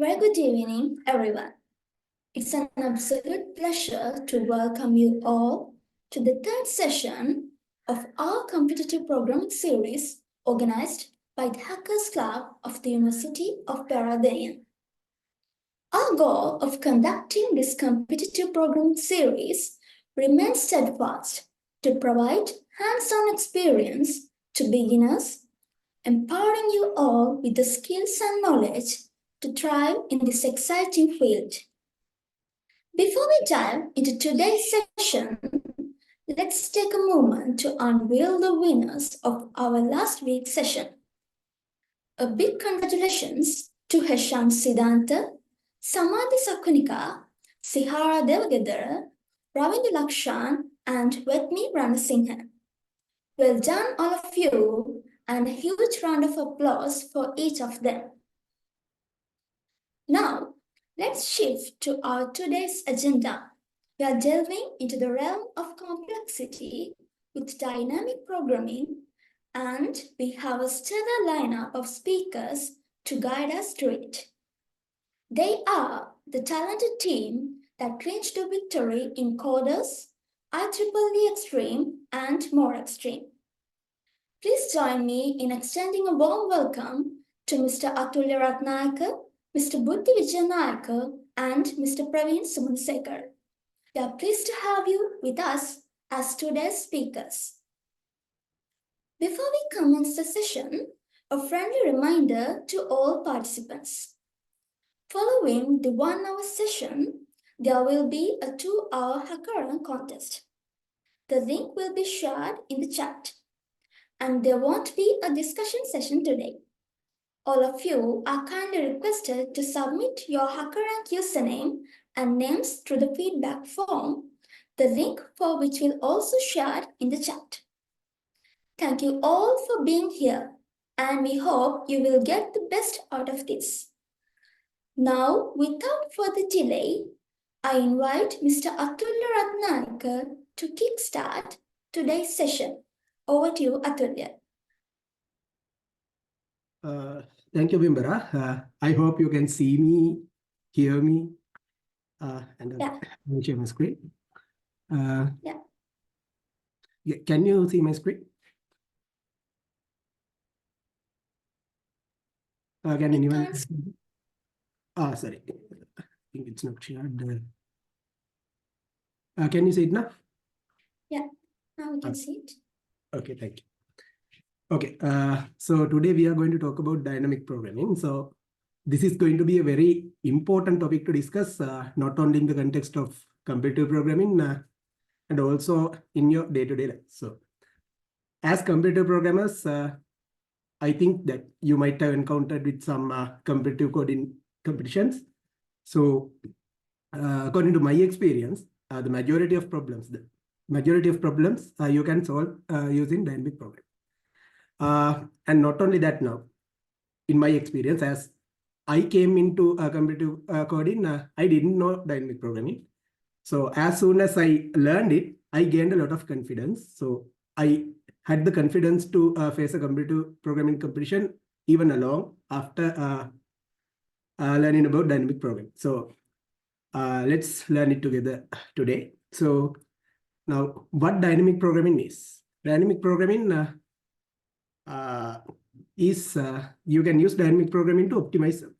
Very good evening, everyone. It's an absolute pleasure to welcome you all to the third session of our competitive programming series organized by the Hackers Club of the University of Peradeniya. Our goal of conducting this competitive programming series remains steadfast to provide hands-on experience to beginners, empowering you all with the skills and knowledge to thrive in this exciting field. Before we dive into today's session, let's take a moment to unveil the winners of our last week's session. A big congratulations to Heshan Siddhanta, Samadhi Sakunika, Sihara Devgadara, Ravindu Lakshan, and Vetmi Ranasinghan. Well done, all of you, and a huge round of applause for each of them. Now, let's shift to our today's agenda. We are delving into the realm of complexity with dynamic programming, and we have a stellar lineup of speakers to guide us through it. They are the talented team that clinched the victory in Coders, IEEE Extreme, and More Extreme. Please join me in extending a warm welcome to Mr. Atulya Ratnayake, Mr. Buddhi Wijenayake, and Mr. Praveen Sumanasekara. We are pleased to have you with us as today's speakers. Before we commence the session, a friendly reminder to all participants. Following the 1-hour session, there will be a 2-hour HackerRank contest. The link will be shared in the chat, and there won't be a discussion session today. All of you are kindly requested to submit your HackerRank username and names through the feedback form, the link for which will also shared in the chat. Thank you all for being here, and we hope you will get the best out of this. Now, without further delay, I invite Mr. Atulya Ratnayake to kickstart today's session. Over to you, Atulya. Thank you, Bimbara. I hope you can see me, hear me, and share my screen. Can you see my screen? Can anyone? Sorry. I think it's not shared. Can you see it now? Yeah, now we can see it. Okay, thank you. Okay, so today we are going to talk about dynamic programming. So this is going to be a very important topic to discuss, not only in the context of competitive programming, and also in your day-to-day life. So as competitive programmers, I think that you might have encountered with some competitive coding competitions. So according to my experience, the majority of problems you can solve using dynamic programming. And not only that, now, in my experience, as I came into competitive coding, I didn't know dynamic programming. So as soon as I learned it, I gained a lot of confidence. So I had the confidence to face a competitive programming competition even along after learning about dynamic programming. So let's learn it together today. So now, what dynamic programming is? Dynamic programming is you can use dynamic programming to optimize something.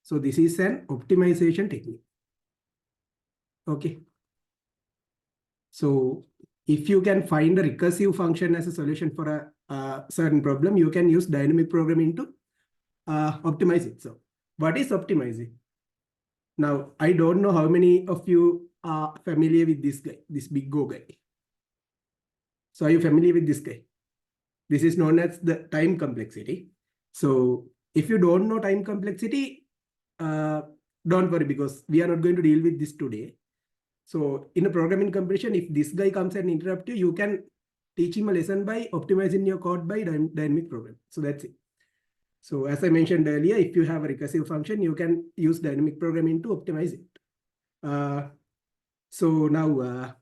So this is an optimization technique. Okay. So if you can find a recursive function as a solution for a certain problem, you can use dynamic programming to optimize it. So what is optimizing? Now, I don't know how many of you are familiar with this guy, this big Go guy. So are you familiar with this guy? This is known as the time complexity. So if you don't know time complexity, don't worry, because we are not going to deal with this today. So in a programming competition, if this guy comes and interrupts you, you can teach him a lesson by optimizing your code by dynamic programming. So that's it. So as I mentioned earlier, if you have a recursive function, you can use dynamic programming to optimize it. So now,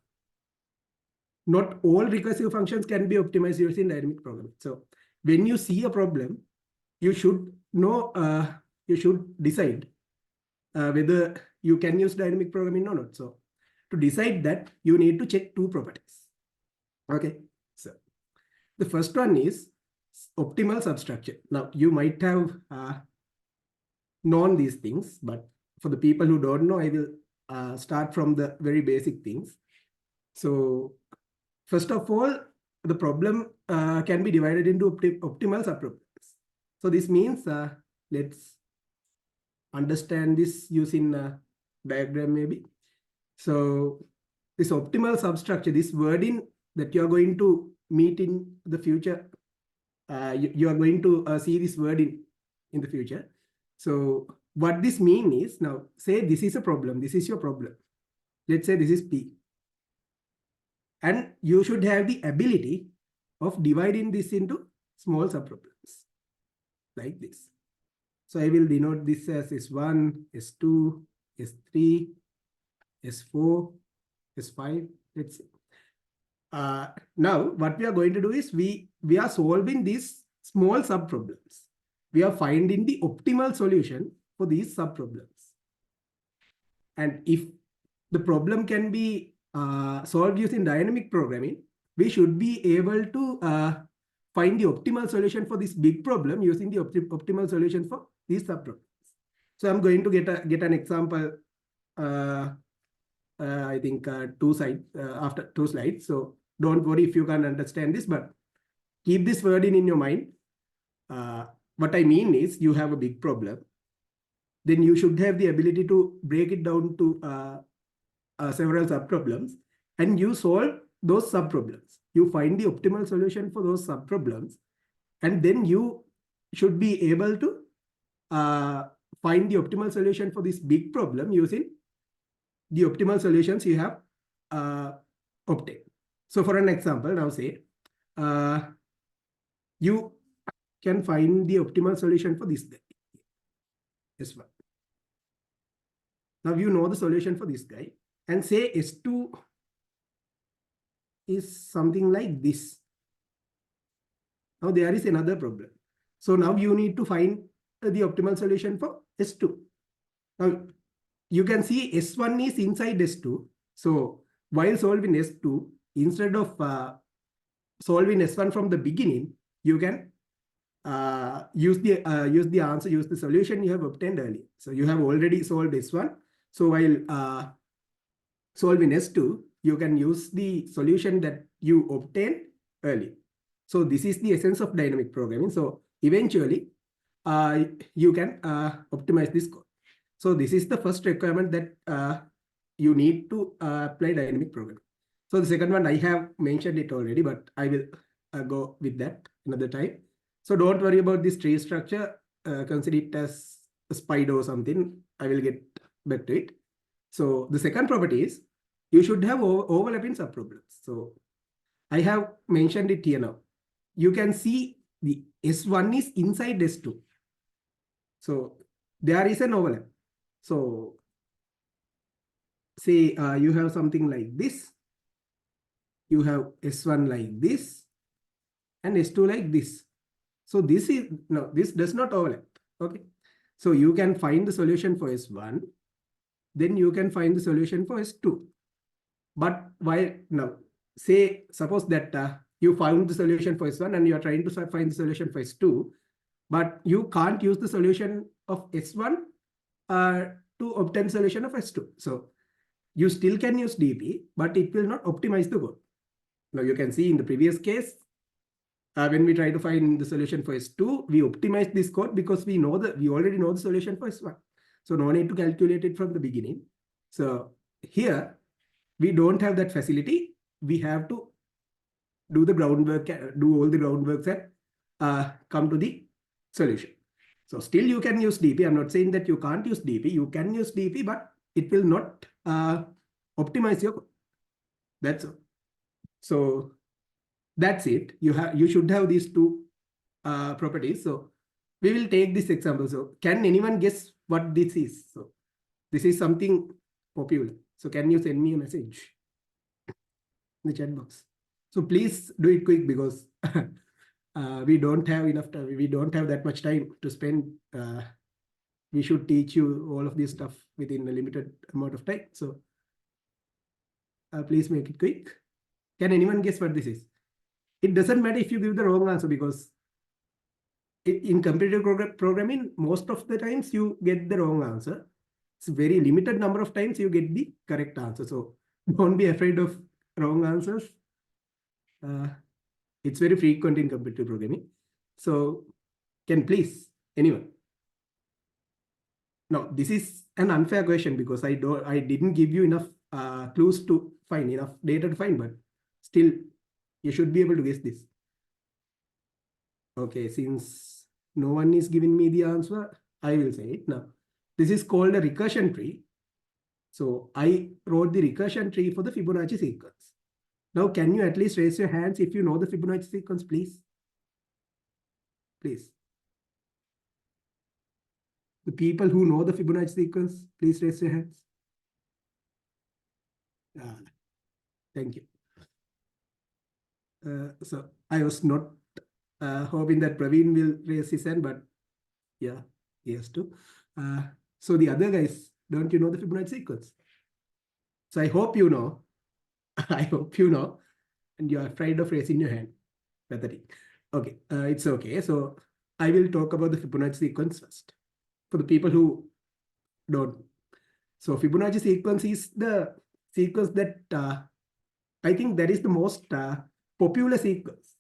not all recursive functions can be optimized using dynamic programming. So when you see a problem, you should know, you should decide whether you can use dynamic programming or not. So to decide that, you need to check two properties. Okay, so the first one is optimal substructure. Now, you might have known these things, but for the people who don't know, I will start from the very basic things. So first of all, the problem can be divided into optimal subproblems. So this means, let's understand this using a diagram maybe. So this optimal substructure, this wording that you are going to meet in the future, you are going to see this wording in the future. So what this means is, now say this is a problem, this is your problem. Let's say this is P. And you should have the ability of dividing this into small subproblems like this. So I will denote this as S1, S2, S3, S4, S5, let's say. Now, what we are going to do is we are solving these small subproblems. We are finding the optimal solution for these subproblems. And if the problem can be solved using dynamic programming, we should be able to find the optimal solution for this big problem using the optimal solution for these subproblems. So I'm going to get an example. I think after two slides. So don't worry if you can't understand this, but keep this wording in your mind. What I mean is, you have a big problem. Then you should have the ability to break it down to several subproblems, and you solve those subproblems. You find the optimal solution for those subproblems, and then you should be able to find the optimal solution for this big problem using the optimal solutions you have obtained. So for an example, now say you can find the optimal solution for this guy, S1. Now you know the solution for this guy, and say S2 is something like this. Now there is another problem. So now you need to find the optimal solution for S2. Now you can see S1 is inside S2. So while solving S2, instead of solving S1 from the beginning, you can use the answer, use the solution you have obtained earlier. So you have already solved S1. So while solving S2, you can use the solution that you obtained earlier. So this is the essence of dynamic programming. So eventually, you can optimize this code. So this is the first requirement that you need to apply dynamic programming. So the second one, I have mentioned it already, but I will go with that another time. So don't worry about this tree structure. Consider it as a spider or something. I will get back to it. So the second property is, you should have overlapping subproblems. So I have mentioned it here now. You can see the S1 is inside S2. So there is an overlap. So say you have something like this. You have S1 like this and S2 like this. So this does not overlap. Okay. So you can find the solution for S1. Then you can find the solution for S2. But now, suppose that you found the solution for S1 and you are trying to find the solution for S2, but you can't use the solution of S1 to obtain solution of S2. So you still can use DP, but it will not optimize the code. Now you can see in the previous case, when we try to find the solution for S2, we optimize this code because we already know the solution for S1. So no need to calculate it from the beginning. So here, we don't have that facility. We have to do the groundwork, do all the groundwork and come to the solution. So still you can use DP. I'm not saying that you can't use DP. You can use DP, but it will not optimize your code. That's all. So that's it. You should have these two properties. So we will take this example. So can anyone guess what this is? So this is something popular. So can you send me a message in the chat box? So please do it quick because we don't have enough time. We don't have that much time to spend we should teach you all of this stuff within a limited amount of time. So please make it quick. Can anyone guess what this is? It doesn't matter if you give the wrong answer, because in computer programming, most of the times you get the wrong answer. It's a very limited number of times you get the correct answer. So don't be afraid of wrong answers. It's very frequent in computer programming. So can please, anyone? No, this is an unfair question because I didn't give you enough clues to find, enough data to find, but still you should be able to guess this. Okay, since no one is giving me the answer, I will say it now. This is called a recursion tree. So I wrote the recursion tree for the Fibonacci sequence. Now, can you at least raise your hands if you know the Fibonacci sequence, please? Please. The people who know the Fibonacci sequence, please raise your hands. Thank you. So I was not hoping that Praveen will raise his hand, but yeah, he has to. So the other guys, don't you know the Fibonacci sequence? So I hope you know. I hope you know, and you are afraid of raising your hand. Pathetic. Okay, it's okay. So I will talk about the Fibonacci sequence first for the people who don't. So Fibonacci sequence is the sequence that I think that is the most popular sequence.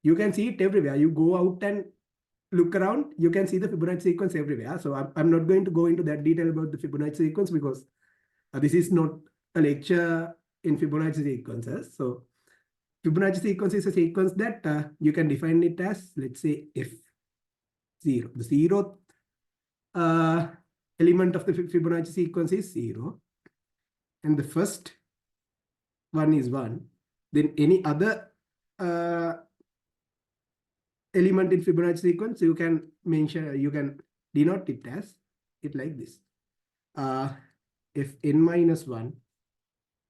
You can see it everywhere. You go out and look around, you can see the Fibonacci sequence everywhere. So I'm not going to go into that detail about the Fibonacci sequence because this is not a lecture in Fibonacci sequences. So Fibonacci sequence is a sequence that you can define it as, let's say, F0. The zeroth element of the Fibonacci sequence is 0. And the first one is 1. Then any other element in Fibonacci sequence, you can mention, you can denote it as it like this. Fn minus 1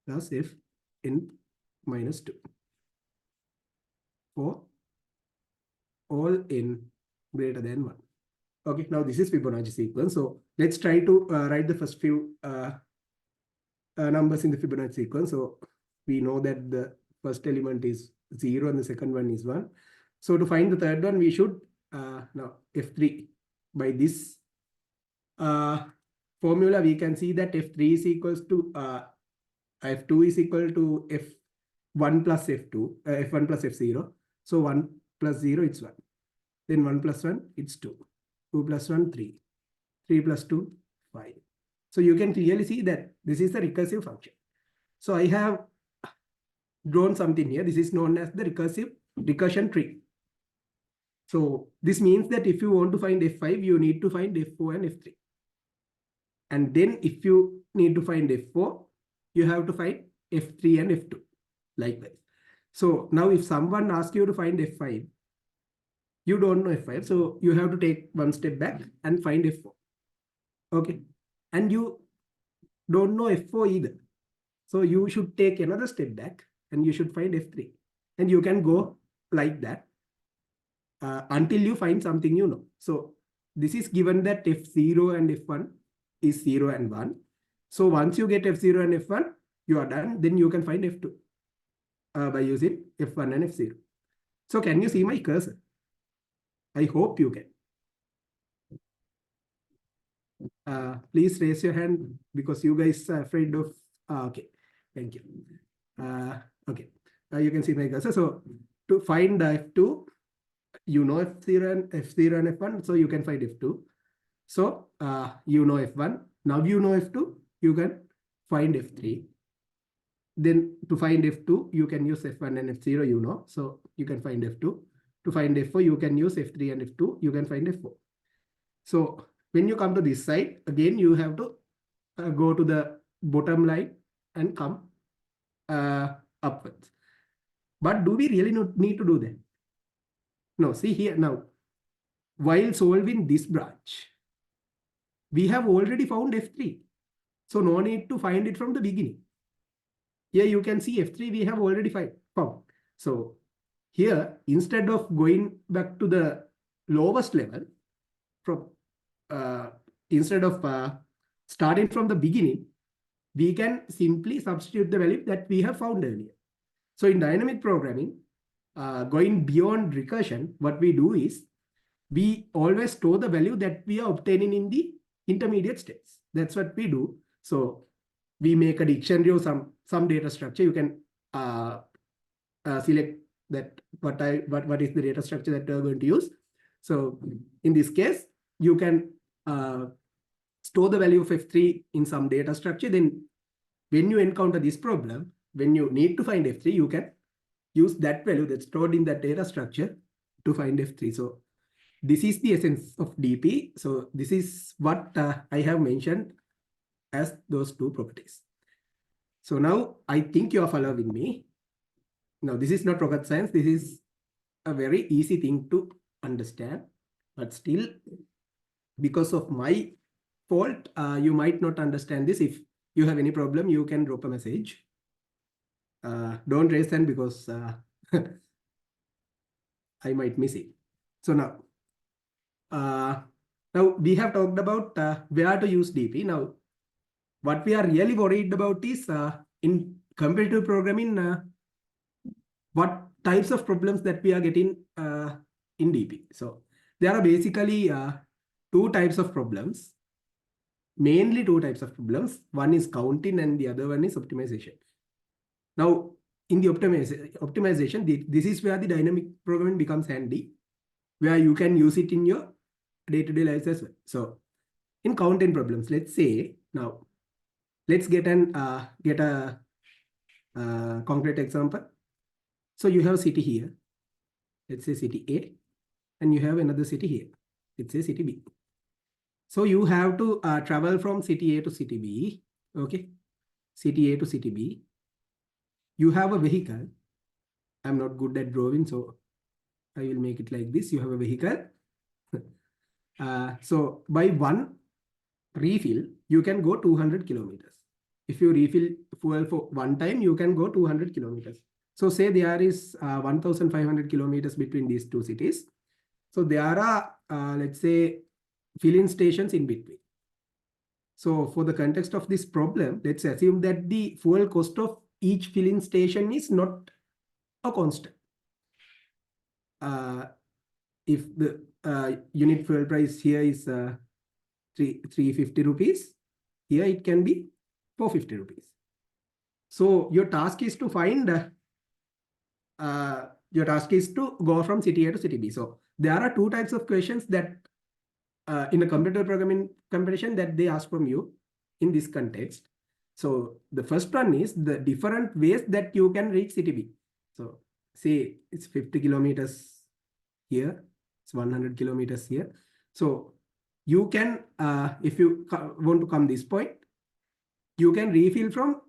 plus Fn minus 2 for all n greater than 1. Okay, now this is Fibonacci sequence. So let's try to write the first few numbers in the Fibonacci sequence. So we know that the first element is 0 and the second one is 1. So to find the third one, we should now F3. By this formula, we can see that F3 is equals to F2 is equal to F1 plus F2, F1 plus F0. So 1 plus 0, it's 1. Then 1 plus 1, it's 2. 2 plus 1, 3. 3 plus 2, 5. So you can clearly see that this is the recursive function. So I have drawn something here. This is known as the recursion tree. So this means that if you want to find F5, you need to find F4 and F3. And then if you need to find F4, you have to find F3 and F2, likewise. So now if someone asks you to find F5, you don't know F5, so you have to take one step back and find F4. Okay, and you don't know F4 either. So you should take another step back and you should find F3. And you can go like that until you find something you know. So this is given that F0 and F1 is 0 and 1. So once you get F0 and F1, you are done. Then you can find F2 by using F1 and F0. So can you see my cursor? I hope you can. Please raise your hand because you guys are afraid of. Okay, thank you. Okay, you can see my cursor. So to find F2, you know F0 and F1, so you can find F2. So you know F1. Now you know F2, you can find F3. Then to find F2, you can use F1 and F0, you know. So you can find F2. To find F4, you can use F3 and F2. You can find F4. So when you come to this side, again, you have to go to the bottom line and come upwards. But do we really need to do that? No, see here now, while solving this branch, we have already found F3. So no need to find it from the beginning. Here you can see F3 we have already found. So here, instead of going back to the lowest level, from instead of starting from the beginning, we can simply substitute the value that we have found earlier. So in dynamic programming, going beyond recursion, what we do is we always store the value that we are obtaining in the intermediate states. That's what we do. So we make a dictionary or some data structure. You can select that what is the data structure that you are going to use. So in this case, you can store the value of F3 in some data structure. Then when you encounter this problem, when you need to find F3, you can use that value that's stored in that data structure to find F3. So this is the essence of DP. So this is what I have mentioned as those two properties. So now I think you are following me. Now this is not rocket science. This is a very easy thing to understand, but still, because of my fault, you might not understand this. If you have any problem, you can drop a message. Don't raise hand because I might miss it. So now we have talked about where to use DP. Now, what we are really worried about is in competitive programming, what types of problems that we are getting in DP. So there are basically two types of problems, mainly two types of problems. One is counting and the other one is optimization. Now, in the optimization, this is where the dynamic programming becomes handy, where you can use it in your day-to-day lives as well. So in counting problems, let's say now, let's get a concrete example. So you have a city here, let's say city A, and you have another city here, let's say city B. So you have to travel from city A to city B, okay? City A to city B. You have a vehicle. I'm not good at drawing, so I will make it like this. You have a vehicle. So by one refill, you can go 200 kilometers. If you refill fuel for one time, you can go 200 kilometers. So say there is 1,500 kilometers between these two cities. So there are, let's say, filling stations in between. So for the context of this problem, let's assume that the fuel cost of each filling station is not a constant. If the unit fuel price here is 350 rupees, here it can be 450 rupees. So your task is to find, your task is to go from city A to city B. So there are two types of questions that in a computer programming competition that they ask from you in this context. So the first one is the different ways that you can reach city B. So say it's 50 kilometers here, it's 100 kilometers here. So you can, if you want to come this point, you can refill from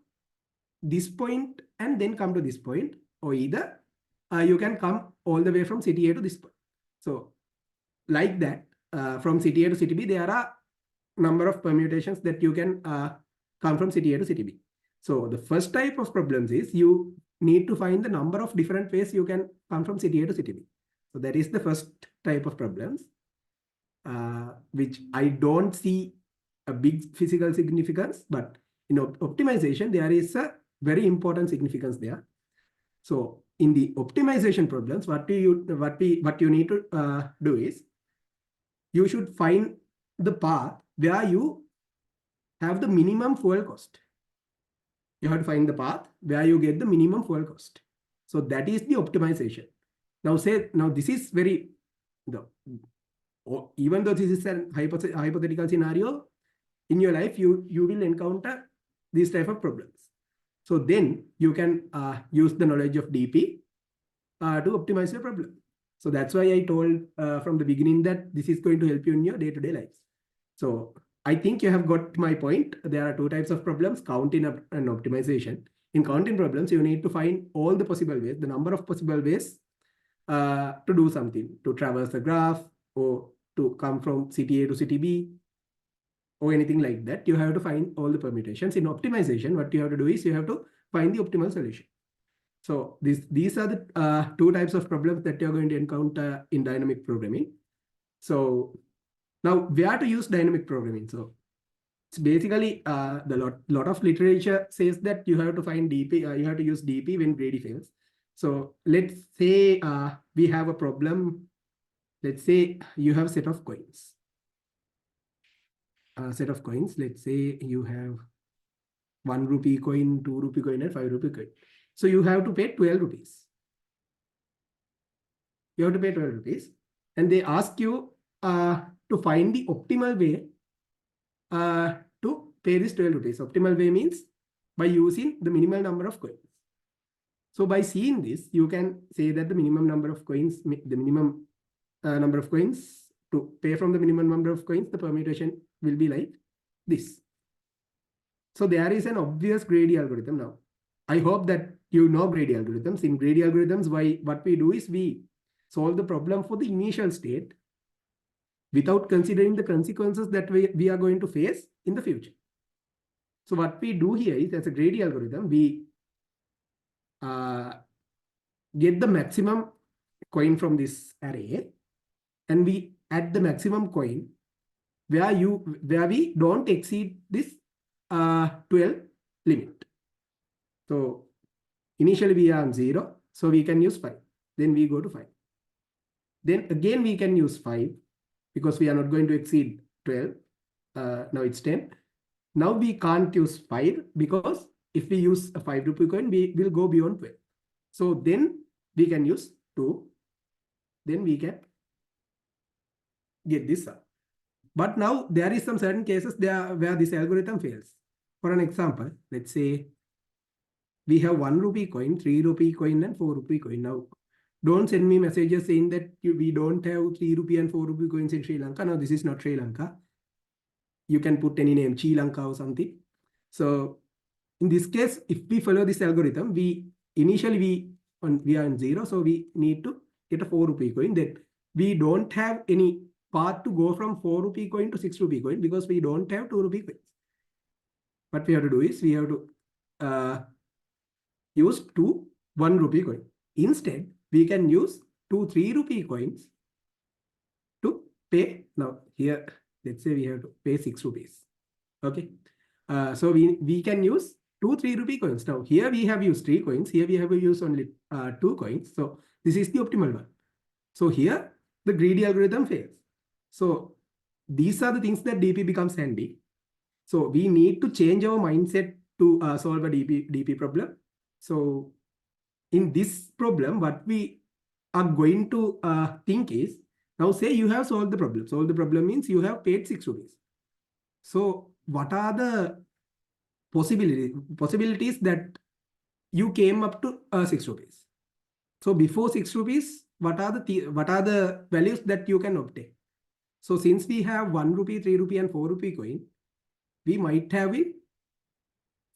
this point and then come to this point, or either you can come all the way from city A to this point. So like that, from city A to city B, there are number of permutations that you can come from city A to city B. So the first type of problems is you need to find the number of different ways you can come from city A to city B. So that is the first type of problems, which I don't see a big physical significance, but in optimization, there is a very important significance there. So in the optimization problems, what you need to do is you should find the path where you have the minimum fuel cost. You have to find the path where you get the minimum fuel cost. So that is the optimization. Now this is very, even though this is a hypothetical scenario, in your life, you will encounter these type of problems. So then you can use the knowledge of DP to optimize your problem. So that's why I told from the beginning that this is going to help you in your day-to-day lives. So I think you have got my point. There are two types of problems, counting and optimization. In counting problems, you need to find all the possible ways, the number of possible ways to do something, to traverse the graph, or to come from city A to city B, or anything like that. You have to find all the permutations. In optimization, what you have to do is you have to find the optimal solution. So these are the two types of problems that you're going to encounter in dynamic programming. So Now, where to use dynamic programming? So it's basically the lot of literature says that you have to find DP, you have to use DP when greedy fails. So let's say we have a problem. Let's say you have a set of coins. Let's say you have 1 rupee coin, 2 rupee coin, and 5 rupee coin. So you have to pay 12 rupees. You have to pay 12 rupees. And they ask you to find the optimal way to pay this 12 rupees. Optimal way means by using the minimal number of coins. So by seeing this, you can say that the minimum number of coins, the minimum number of coins to pay from the minimum number of coins, the permutation will be like this. So there is an obvious greedy algorithm now. I hope that you know greedy algorithms. In greedy algorithms, what we do is we solve the problem for the initial state without considering the consequences that we are going to face in the future. So what we do here is, as a greedy algorithm, we get the maximum coin from this array, and we add the maximum coin where we don't exceed this 12 limit. So initially we are on 0, so we can use 5. Then we go to 5. Then again we can use 5 because we are not going to exceed 12. Now it's 10. Now we can't use 5 because if we use a 5 rupee coin, we will go beyond 12. So then we can use 2. Then we can get this up. But now there is some certain cases there where this algorithm fails. For an example, let's say we have 1 rupee coin, 3 rupee coin, and 4 rupee coin. Now, don't send me messages saying that we don't have 3 rupee and 4 rupee coins in Sri Lanka. No, this is not Sri Lanka. You can put any name, Sri Lanka or something. So in this case, if we follow this algorithm, we are on 0, so we need to get a 4 rupee coin. Then we don't have any path to go from 4 rupee coin to 6 rupee coin because we don't have 2 rupee coins. What we have to do is we have to use 2 1 rupee coin. Instead, we can use 2 3 rupee coins to pay. Now here, let's say we have to pay 6 rupees. Okay. So we can use 2 3 rupee coins. Now here we have used 3 coins. Here we have used only 2 coins. So this is the optimal one. So here the greedy algorithm fails. So these are the things that DP becomes handy. So we need to change our mindset to solve a DP problem. So in this problem, what we are going to think is, now say you have solved the problem. Solve the problem means you have paid 6 rupees. So what are the possibilities that you came up to 6 rupees? So before 6 rupees, what are the values that you can obtain? So since we have 1 rupee, 3 rupee, and 4 rupee coin, we might have it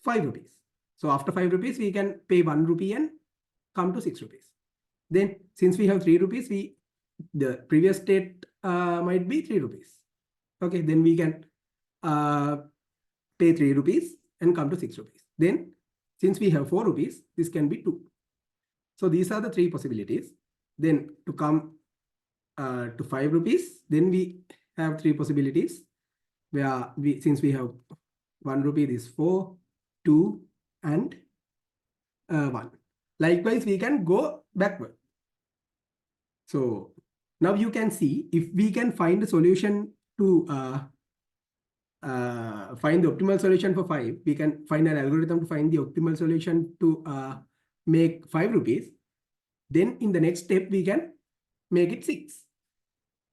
5 rupees. So after 5 rupees, we can pay 1 rupee and come to 6 rupees. Then since we have 3 rupees, the previous state might be 3 rupees. Okay, then we can pay 3 rupees and come to 6 rupees. Then since we have 4 rupees, this can be 2. So these are the 3 possibilities. Then to come to 5 rupees, then we have 3 possibilities where since we have 1 rupee, this 4, 2, and 1. Likewise, we can go backward. So now you can see if we can find a solution to find the optimal solution for 5, we can find an algorithm to find the optimal solution to make 5 rupees. Then in the next step, we can make it 6.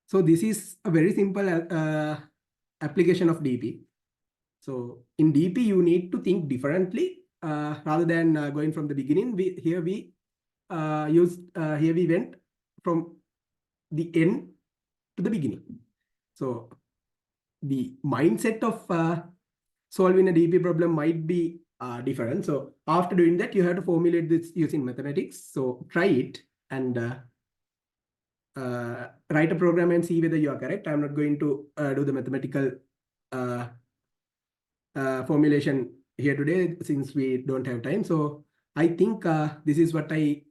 So this is a very simple application of DP. So in DP, you need to think differently rather than going from the beginning. Here we went from the end to the beginning. So the mindset of solving a DP problem might be different. So after doing that, you have to formulate this using mathematics. So try it and write a program and see whether you are correct. I'm not going to do the mathematical formulation here today since we don't have time. So I think this is what I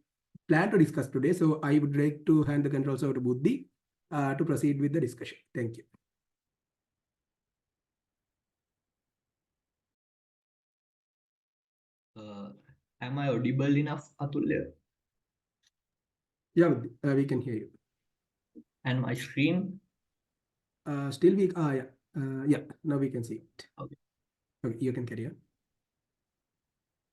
plan to discuss today. So I would like to hand the controls over to Buddhi to proceed with the discussion. Thank you. Uh, am I audible enough, Atulya? Yeah, we can hear you. And my screen? Still we, yeah, yeah, now we can see it. Okay. Okay, you can carry on.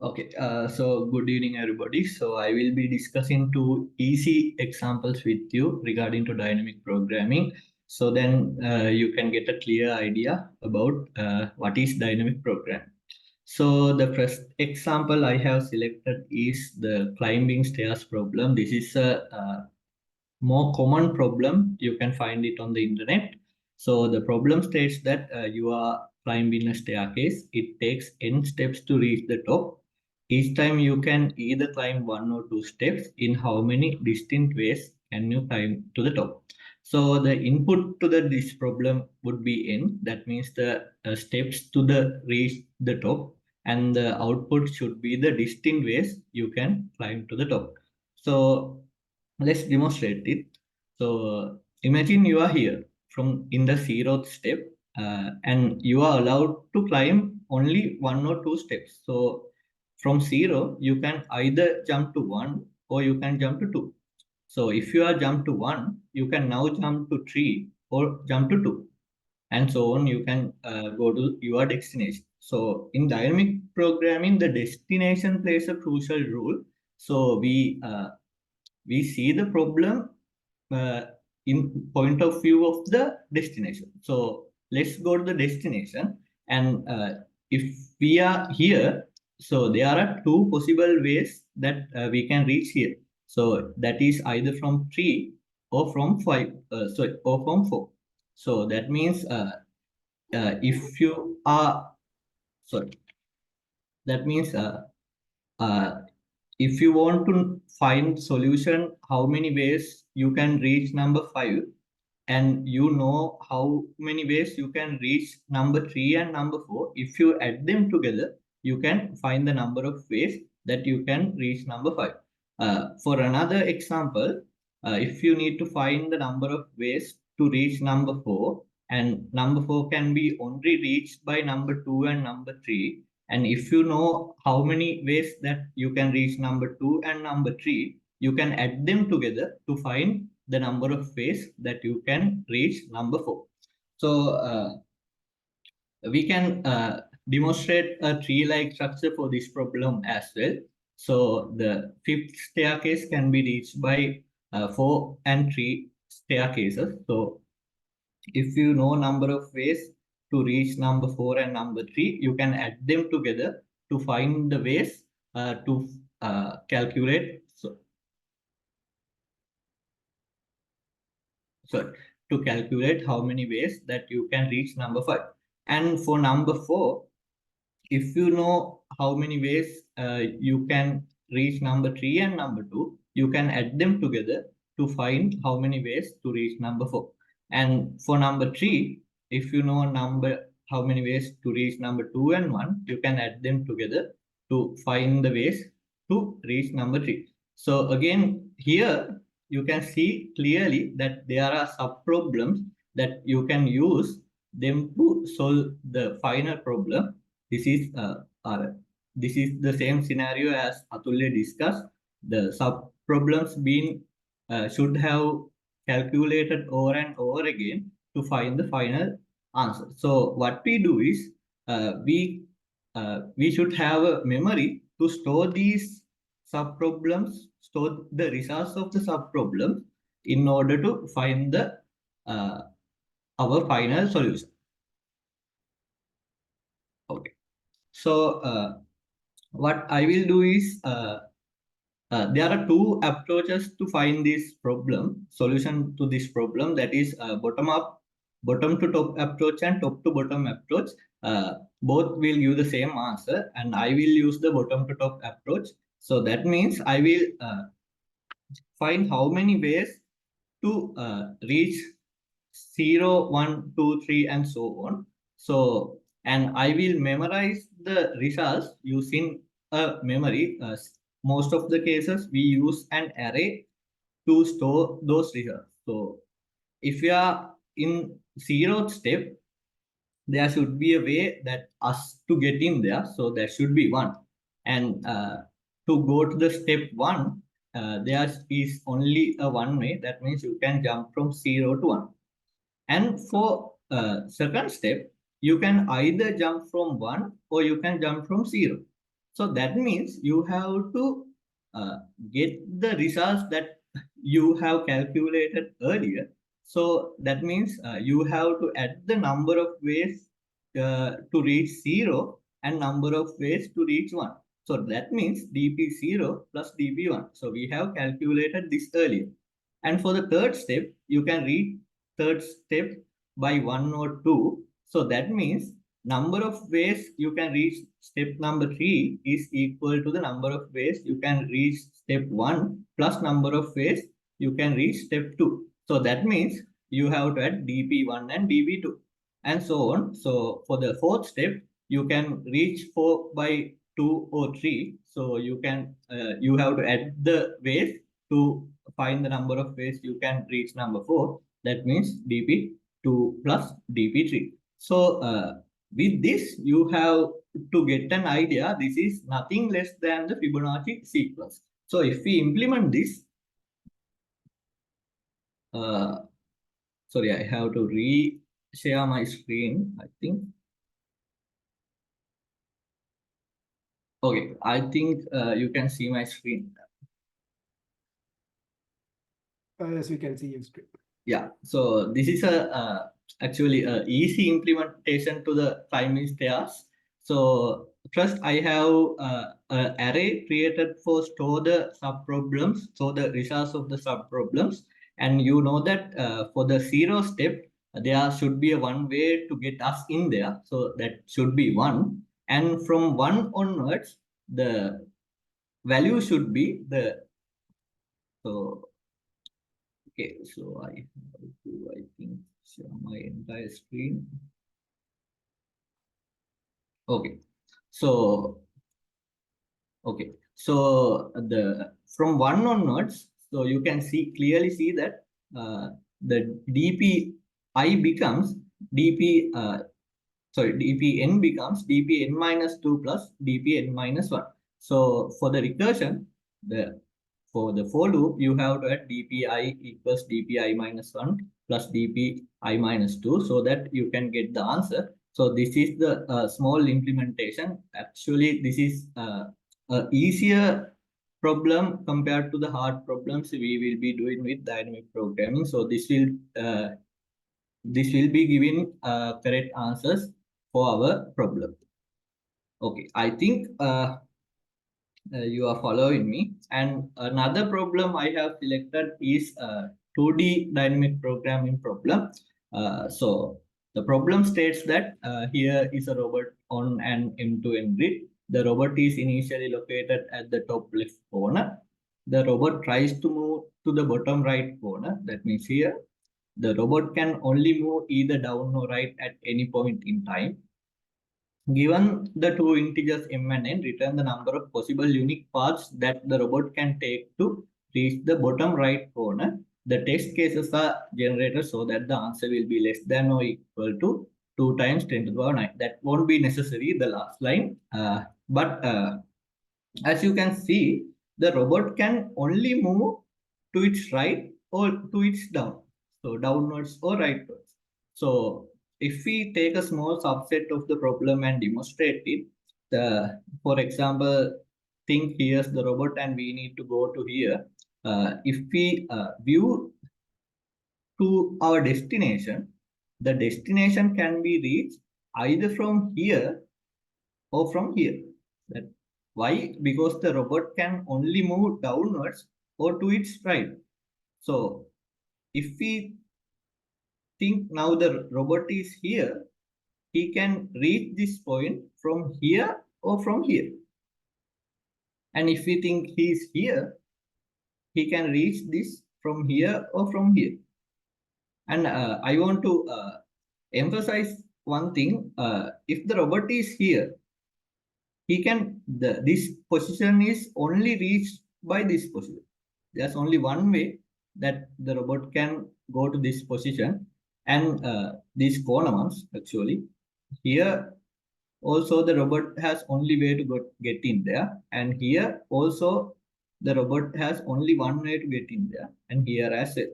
Okay, so good evening, everybody. So I will be discussing two easy examples with you regarding to dynamic programming. So then you can get a clear idea about what is dynamic programming. So the first example I have selected is the climbing stairs problem. This is a more common problem. You can find it on the internet. So the problem states that you are climbing a staircase. It takes n steps to reach the top. Each time you can either climb one or two steps. In how many distinct ways can you climb to the top? So the input to this problem would be n. That means the steps to the reach the top, and the output should be the distinct ways you can climb to the top. So let's demonstrate it. So imagine you are here from in the 0th step, and you are allowed to climb only one or two steps. So from 0, you can either jump to 1 or you can jump to 2. So if you are jump to 1, you can now jump to 3 or jump to 2, and so on. You can go to your destination. So in dynamic programming, the destination plays a crucial role. So we see the problem uh, in point of view of the destination. So let's go to the destination, and if we are here, so there are two possible ways that we can reach here. So that is either from 3 or from 5, sorry, or from 4. So that means if you are, sorry, that means uh, if you want to find solution, how many ways you can reach number 5, and you know how many ways you can reach number 3 and number 4. If you add them together, you can find the number of ways that you can reach number 5. For another example, if you need to find the number of ways to reach number 4, and number 4 can be only reached by number 2 and number 3, and if you know how many ways that you can reach number 2 and number 3, you can add them together to find the number of ways that you can reach number 4. So we can demonstrate a tree-like structure for this problem as well. So the fifth staircase can be reached by 4 and 3 staircases. So if you know number of ways to reach number 4 and number 3, you can add them together to find the ways to calculate. Sorry, to calculate how many ways that you can reach number 5. And for number 4, if you know how many ways you can reach number 3 and number 2, you can add them together to find how many ways to reach number 4. And for number 3, if you know how many ways to reach number 2 and 1, you can add them together to find the ways to reach number 3. So again, here you can see clearly that there are sub-problems that you can use them to solve the final problem. This is this is the same scenario as Atulya discussed. The sub problems being should have calculated over and over again to find the final answer. So what we do is we should have a memory to store these sub problems, store the results of the sub problems in order to find the our final solution. Okay. So what I will do is there are two approaches to find this problem, solution to this problem. That is bottom up, bottom to top approach and top to bottom approach. Both will give the same answer, and I will use the bottom to top approach. So that means I will find how many ways to reach 0, 1, 2, 3, and so on. So, and I will memorize the results using a memory. Most of the cases, we use an array to store those results. So, if you are in 0th step, there should be a way that us to get in there. So, there should be 1. And to go to the step 1, there is only a one way. That means you can jump from 0 to 1. And for second step, you can either jump from 1 or you can jump from 0. So that means you have to get the results that you have calculated earlier. So that means you have to add the number of ways to reach 0 and number of ways to reach 1. So that means dp0 plus dp1. So we have calculated this earlier. And for the third step, you can reach third step by 1 or 2. So that means number of ways you can reach step number 3 is equal to the number of ways you can reach step 1 plus number of ways you can reach step 2. So that means you have to add dp1 and dp2 and so on. So for the fourth step, you can reach 4 by 2 or 3. So you have to add the ways to find the number of ways you can reach number 4. That means dp2 plus dp3. So with this, you have to get an idea. This is nothing less than the Fibonacci sequence. So if we implement this, sorry, I have to re-share my screen, I think. Okay, I think you can see my screen. Yes, we can see your screen. Yeah, so this is actually a easy implementation to the climbing stairs. So first I have an array created for store the subproblems, so the results of the subproblems. And you know that for the 0 step, there should be a one way to get us in there. So that should be 1. And from 1 onwards, the value should be the, so okay, so I have to, I think, share my entire screen. Okay, so the from 1 onwards, so you can clearly see that the dpi becomes dpn becomes dpn minus 2 plus dpn minus 1. So for the recursion, for the for loop, you have to add dpi equals dpi minus 1 plus dpi minus 2 so that you can get the answer. So this is the small implementation. Actually, this is a easier problem compared to the hard problems we will be doing with dynamic programming. So this will be giving correct answers for our problem. Okay, I think you are following me. And another problem I have selected is 2D dynamic programming problem. So the problem states that here is a robot on an end-to-end grid. The robot is initially located at the top left corner. The robot tries to move to the bottom right corner. That means here. The robot can only move either down or right at any point in time. Given the two integers m and n, return the number of possible unique paths that the robot can take to reach the bottom right corner. The test cases are generated so that the answer will be less than or equal to 2 times 10 to the power 9. That won't be necessary, the last line. But as you can see, the robot can only move to its right or to its down. So downwards or rightwards. So if we take a small subset of the problem and demonstrate it, for example, think here's the robot and we need to go to here. If we view to our destination, the destination can be reached either from here or from here. Why? Because the robot can only move downwards or to its right. So if we think now the robot is here, he can reach this point from here or from here. And if we think he is here, he can reach this from here or from here. And I want to emphasize one thing. If the robot is here, he can, this position is only reached by this position. There's only one way that the robot can go to this position. And these corner ones, actually, here also the robot has only way to get in there, and here also the robot has only one way to get in there, and here as well.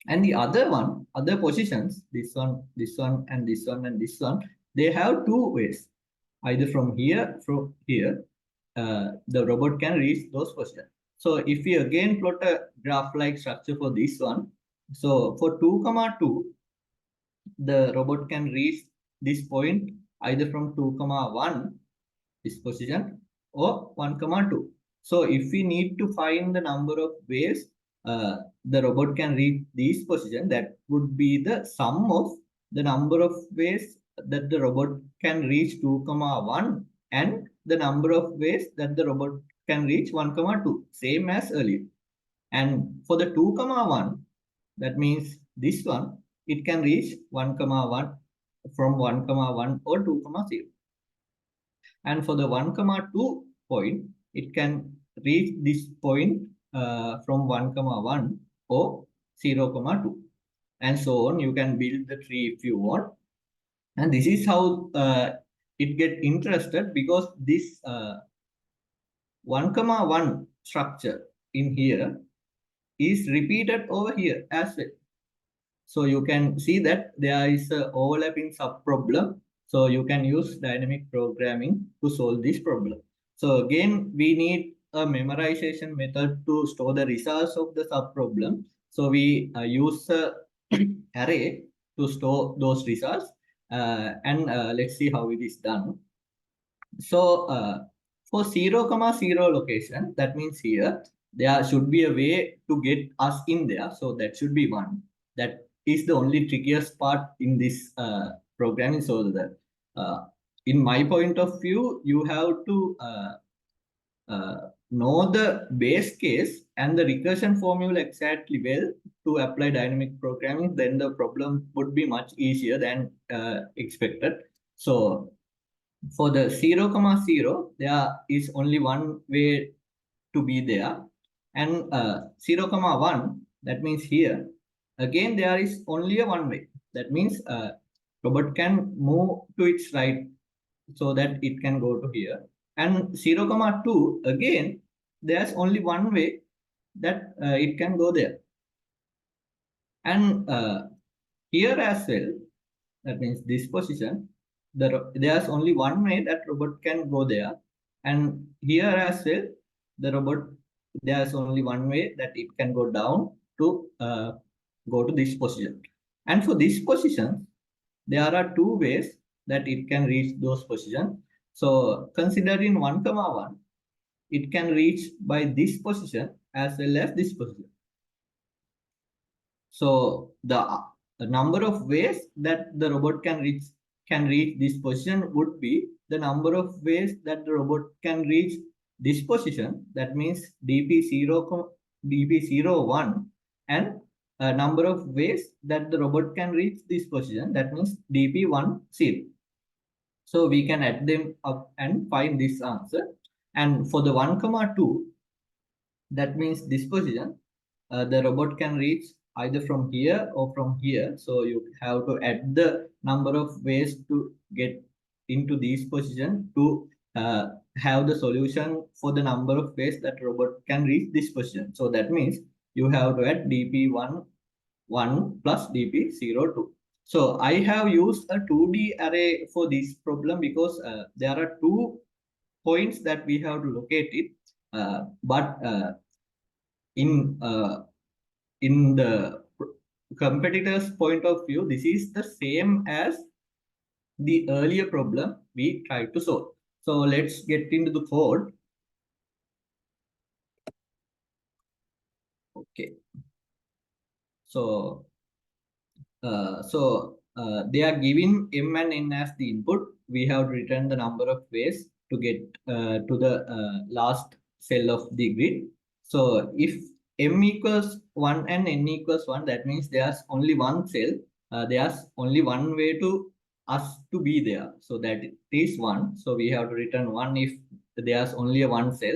And the other positions, this one, and this one, and this one, they have two ways. Either from here, the robot can reach those positions. So if we again plot a graph-like structure for this one, so for 2, 2, the robot can reach this point either from 2, 1, this position, or 1, 2. So if we need to find the number of ways the robot can reach these positions, that would be the sum of the number of ways that the robot can reach 2, 1 and the number of ways that the robot can reach 1, 2, same as earlier. And for the 2, 1, that means this one, it can reach 1, 1 from 1, 1 or 2, 0. And for the 1, 2 point, it can reach this point from 1, 1 or 0, 2. And so on. You can build the tree if you want. And this is how it get interested, because this 1, 1 structure in here is repeated over here as well. So you can see that there is an overlapping sub-problem. So you can use dynamic programming to solve this problem. So again, we need a memorization method to store the results of the sub-problem. So we use a array to store those results. And let's see how it is done. So for 0, 0 location, that means here, there should be a way to get us in there. So that should be 1. That is the only trickiest part in this programming. So that in my point of view, you have to know the base case and the recursion formula exactly well to apply dynamic programming. Then the problem would be much easier than expected. So for the 0, 0, there is only one way to be there. And 0, 1, that means here, again, there is only a one way. That means robot can move to its right so that it can go to here. And 0, 2, again, there's only one way that it can go there. And here as well, that means this position, there's only one way that robot can go there. And here as well, the robot, there's only one way that it can go down to go to this position. And for this position, there are two ways that it can reach those positions. So considering 1, 1, it can reach by this position as well as this position. So the number of ways that the robot can reach this position would be the number of ways that the robot can reach this position. That means dp0, dp01, and a number of ways that the robot can reach this position. That means dp10. So we can add them up and find this answer. And for the 1, 2, that means this position, the robot can reach either from here or from here. So you have to add the number of ways to get into this position to have the solution for the number of ways that robot can reach this position. So that means you have to add dp1 1 plus dp02. So I have used a 2D array for this problem because there are 2 points that we have to locate it. But in the competitor's point of view, this is the same as the earlier problem we tried to solve. So let's get into the code. Okay. So they are giving M and N as the input. We have to return the number of ways to get to the last cell of the grid. So if M equals 1 and N equals 1, that means there's only one cell. There's only one way to us to be there. So that is 1. So we have to return 1 if there's only a one cell.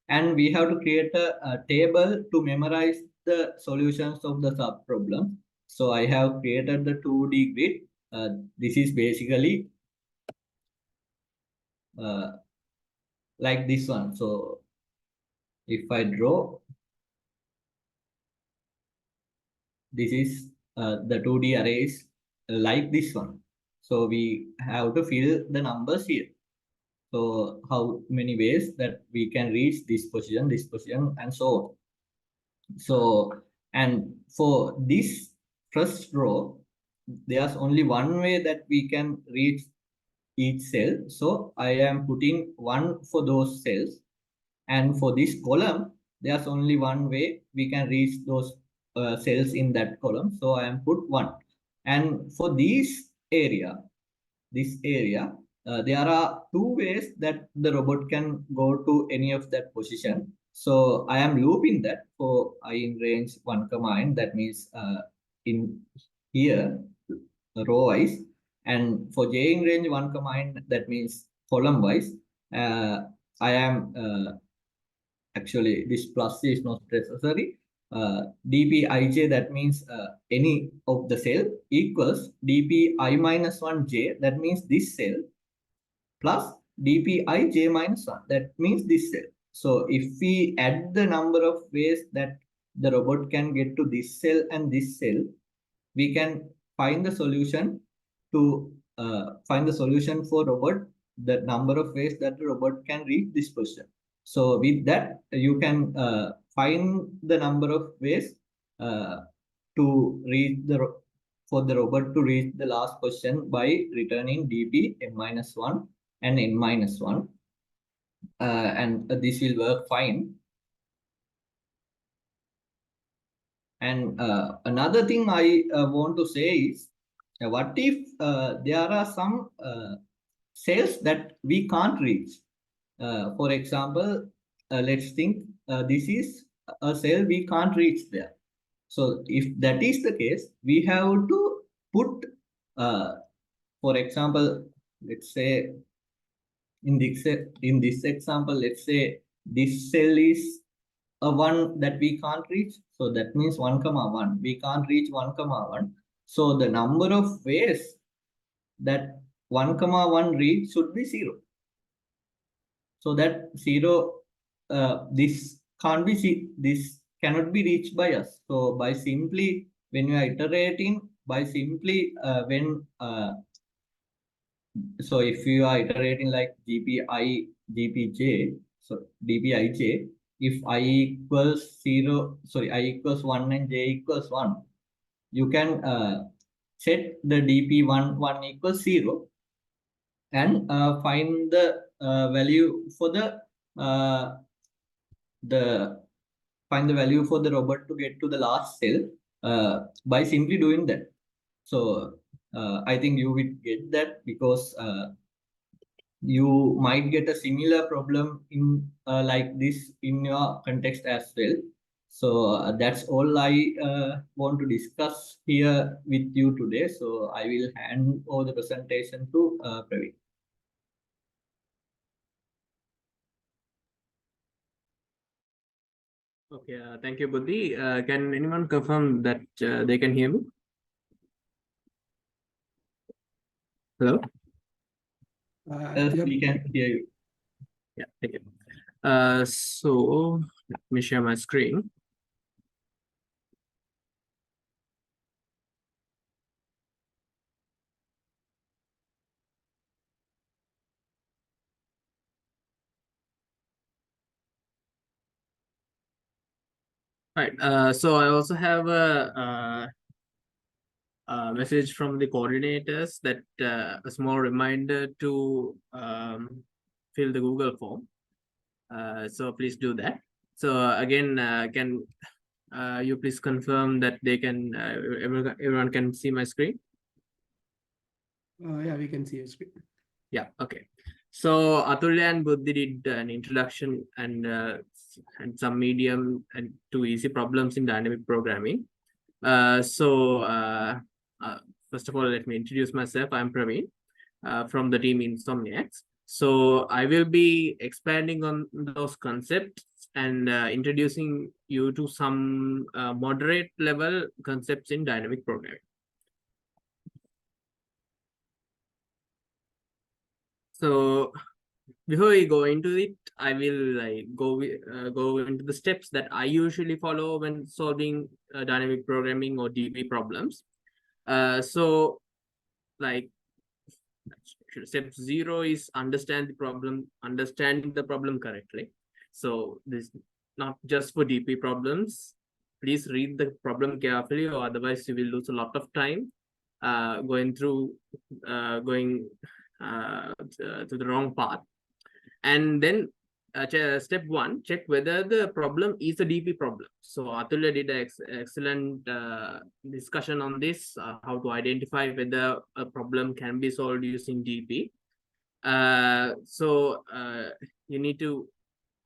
And we have to create a table to memorize the solutions of the sub-problem. So I have created the 2D grid. This is basically like this one. So if I draw, this is the 2D arrays like this one. So we have to fill the numbers here. So how many ways that we can reach this position, and so on. So, and for this first row, there's only one way that we can reach each cell. So I am putting 1 for those cells. And for this column, there's only one way we can reach those cells in that column. So I am put 1. And for this area, there are 2 ways that the robot can go to any of that position. So I am looping that for I in range 1, n. That means in here row wise, and for j in range 1, n, that means column wise. I am actually this plus is not necessary. dpij, that means any of the cell, equals dpi minus 1j, that means this cell, plus dpi j minus 1, that means this cell. So if we add the number of ways that the robot can get to this cell and this cell, we can find the solution to find the solution for robot, the number of ways that the robot can reach this position. So with that, you can find the number of ways to reach for the robot to reach the last position by returning dp m-1 and n-1, and this will work fine. And another thing I want to say is, what if there are some cells that we can't reach? For example, let's think this is a cell we can't reach there. So if that is the case, we have to put, for example, let's say in this example, let's say this cell is a 1 that we can't reach. So that means 1, 1. We can't reach 1, 1. So the number of ways that 1, 1 reach should be 0. So that 0, this cannot be reached by us. So by simply, when you are iterating, by simply so if you are iterating like dpij, so dpij, if I equals 0, sorry, I equals 1 and j equals 1, you can set the dp1 equals 0 and find the value for find the value for the robot to get to the last cell by simply doing that. So I think you will get that, because you might get a similar problem in like this in your context as well. So that's all I want to discuss here with you today. So I will hand over the presentation to Praveen. Okay, thank you, Buddhi. Can anyone confirm that they can hear me? Hello? Yes, Yep. we can hear you. Yeah, thank you. So let me share my screen. Right. So I also have a message from the coordinators that a small reminder to fill the Google form. So please do that. So again, can you please confirm that they can everyone can see my screen? Yeah, we can see your screen. Yeah, okay. So Atulya and Buddhi did an introduction and some medium and to easy problems in dynamic programming. First of all, let me introduce myself. I'm Praveen from the team Insomniacs. So I will be expanding on those concepts and introducing you to some moderate level concepts in dynamic programming. So before we go into it, I will go into the steps that I usually follow when solving dynamic programming or DP problems. So step 0 is understanding the problem correctly. So this not just for DP problems. Please read the problem carefully, or otherwise you will lose a lot of time going to the wrong path. And then step 1, check whether the problem is a DP problem. So Atulya did an excellent discussion on this, how to identify whether a problem can be solved using DP. So you need to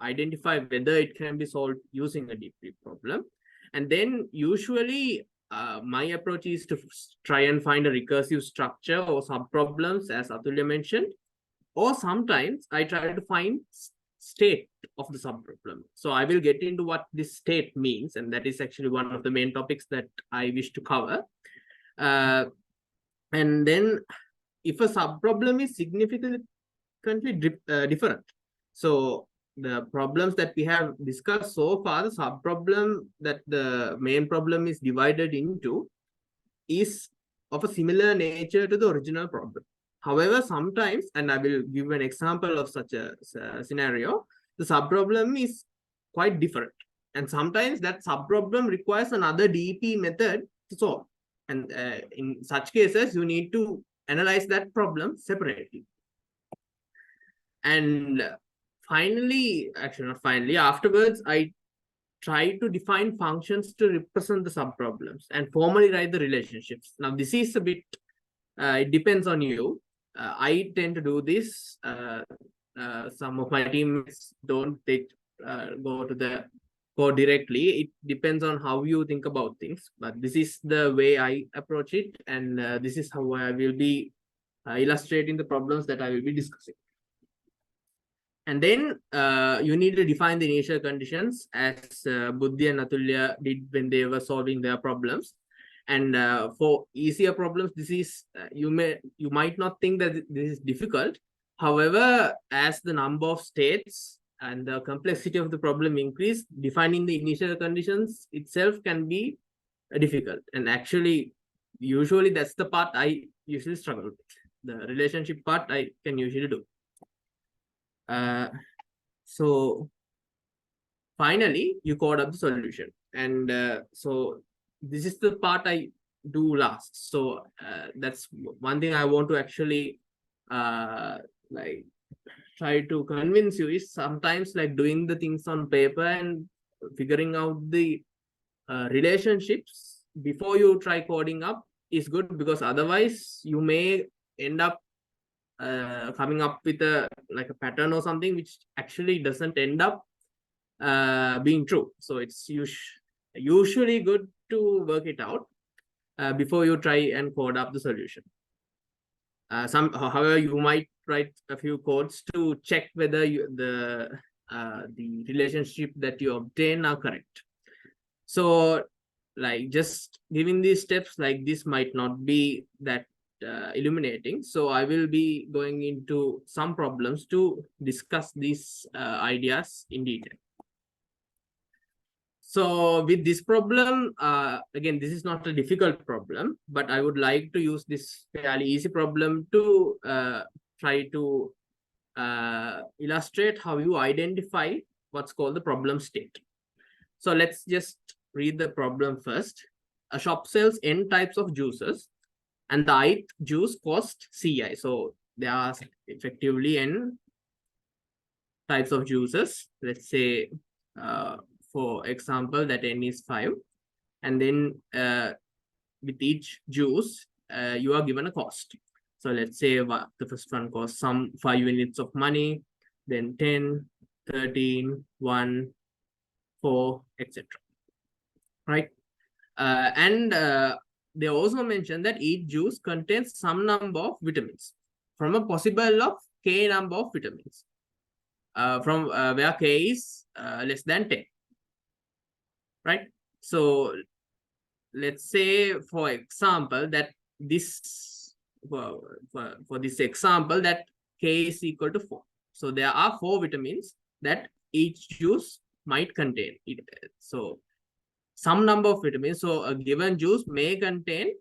identify whether it can be solved using a DP problem. And then usually my approach is to try and find a recursive structure or subproblems, as Atulya mentioned. Or sometimes I try to find state of the subproblem. So I will get into what this state means, and that is actually one of the main topics that I wish to cover. And then if a subproblem is significantly different, so the problems that we have discussed so far, the subproblem that the main problem is divided into is of a similar nature to the original problem. However, sometimes, and I will give an example of such a scenario, the subproblem is quite different. And sometimes that subproblem requires another DP method to solve. And in such cases, you need to analyze that problem separately. And finally, actually not finally, afterwards, I try to define functions to represent the subproblems and formally write the relationships. Now, this is a bit, it depends on you. I tend to do this. Some of my teammates don't go directly. It depends on how you think about things. But this is the way I approach it. And this is how I will be illustrating the problems that I will be discussing. And then you need to define the initial conditions, as Buddhi and Atulya did when they were solving their problems. And for easier problems, this is you might not think that this is difficult. However, as the number of states and the complexity of the problem increase, defining the initial conditions itself can be difficult. And actually, usually that's the part I usually struggle with. The relationship part I can usually do. So finally, you code up the solution. And so this is the part I do last. So that's one thing I want to actually try to convince you is sometimes doing the things on paper and figuring out the relationships before you try coding up is good, because otherwise you may end up coming up with a pattern or something which actually doesn't end up being true. So it's usually good to work it out before you try and code up the solution. However, you might write a few codes to check whether the relationship that you obtain are correct. So just giving these steps like this might not be that illuminating. So I will be going into some problems to discuss these ideas in detail. So with this problem, again, this is not a difficult problem, but I would like to use this fairly easy problem to try to illustrate how you identify what's called the problem state. So let's just read the problem first. A shop sells n types of juices, and the ith juice cost Ci. So there are effectively n types of juices. Let's say, for example, that n is 5. And then with each juice, you are given a cost. So let's say the first one costs some 5 units of money, then 10, 13, 1, 4, etc. Right? And they also mentioned that each juice contains some number of vitamins from a possible of k number of vitamins, from where k is less than 10. Right? So let's say, for example, that this for this example that k is equal to 4. So there are 4 vitamins that each juice might contain. So some number of vitamins. So a given juice may contain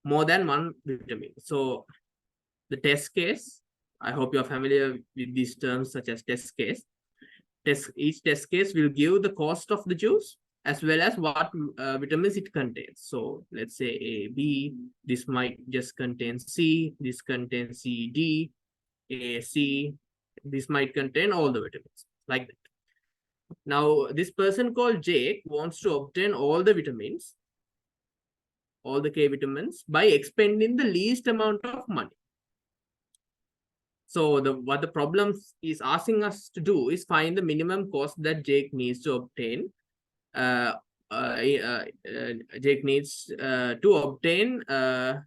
more than 1 vitamin. So the test case, I hope you're familiar with these terms such as test case. Each test case will give the cost of the juice as well as what vitamins it contains. So let's say A, B, this might just contain C, this contains C, D, A, C, this might contain all the vitamins, like that. Now, this person called Jake wants to obtain all the vitamins, all the K vitamins, by expending the least amount of money. So what the problem is asking us to do is find the minimum cost that Jake needs to obtain. Jake needs to obtain. I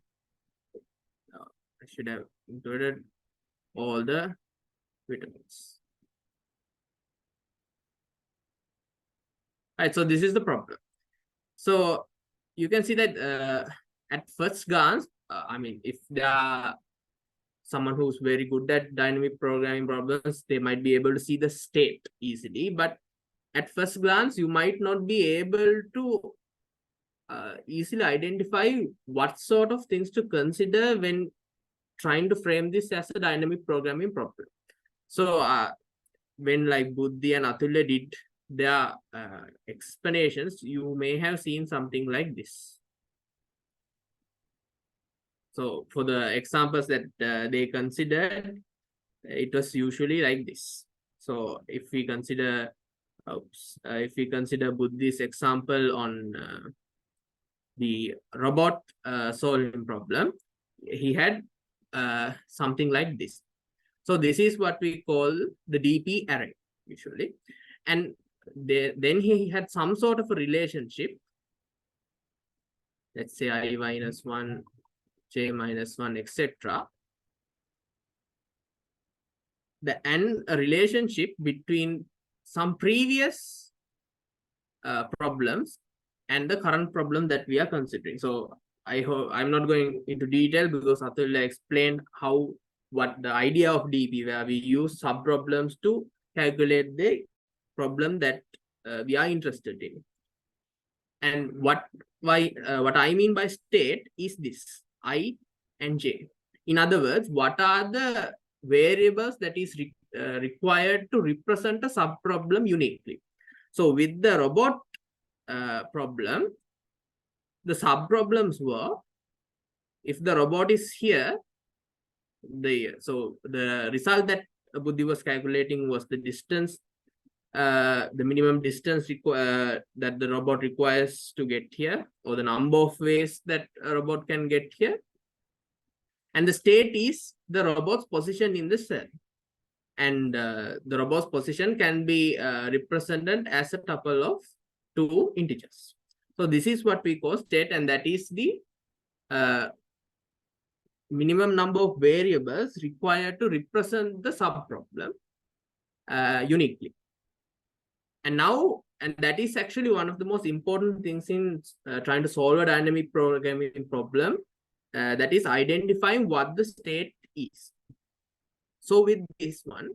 should have included all the vitamins. Right. So this is the problem. So you can see that at first glance, I mean, if there are someone who's very good at dynamic programming problems, they might be able to see the state easily. But at first glance, you might not be able to easily identify what sort of things to consider when trying to frame this as a dynamic programming problem. So when like Buddhi and Atulya did their explanations, you may have seen something like this. So for the examples that they considered, it was usually like this. So if we consider, Buddhi's example on the robot solving problem, he had something like this. So this is what we call the DP array usually, and then he had some sort of a relationship. Let's say I minus 1, j minus 1, etc. And a relationship between some previous problems and the current problem that we are considering. So I hope I'm not going into detail because Atulya explained what the idea of DP, where we use subproblems to calculate the problem that we are interested in. And what I mean by state is this, I and J. In other words, what are the variables that is required to represent a subproblem uniquely? So with the robot problem, the subproblems were, if the robot is here, so the result that Buddhi was calculating was the distance, the minimum distance that the robot requires to get here, or the number of ways that a robot can get here. And the state is the robot's position in the cell. And the robot's position can be represented as a tuple of 2 integers. So this is what we call state, and that is the minimum number of variables required to represent the subproblem uniquely. And that is actually one of the most important things in trying to solve a dynamic programming problem, that is identifying what the state is. So with this one,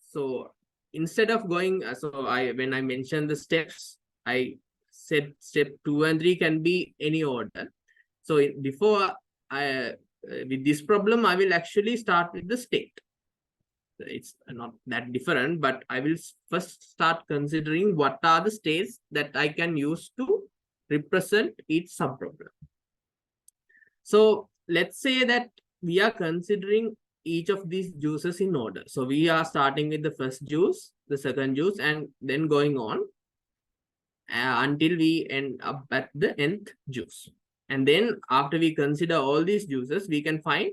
so instead of going, when I mentioned the steps, I said step 2 and 3 can be any order. So with this problem, I will actually start with the state. It's not that different, but I will first start considering what are the states that I can use to represent each subproblem. So let's say that we are considering each of these juices in order. So we are starting with the first juice, the second juice, and then going on until we end up at the nth juice. And then after we consider all these juices, we can find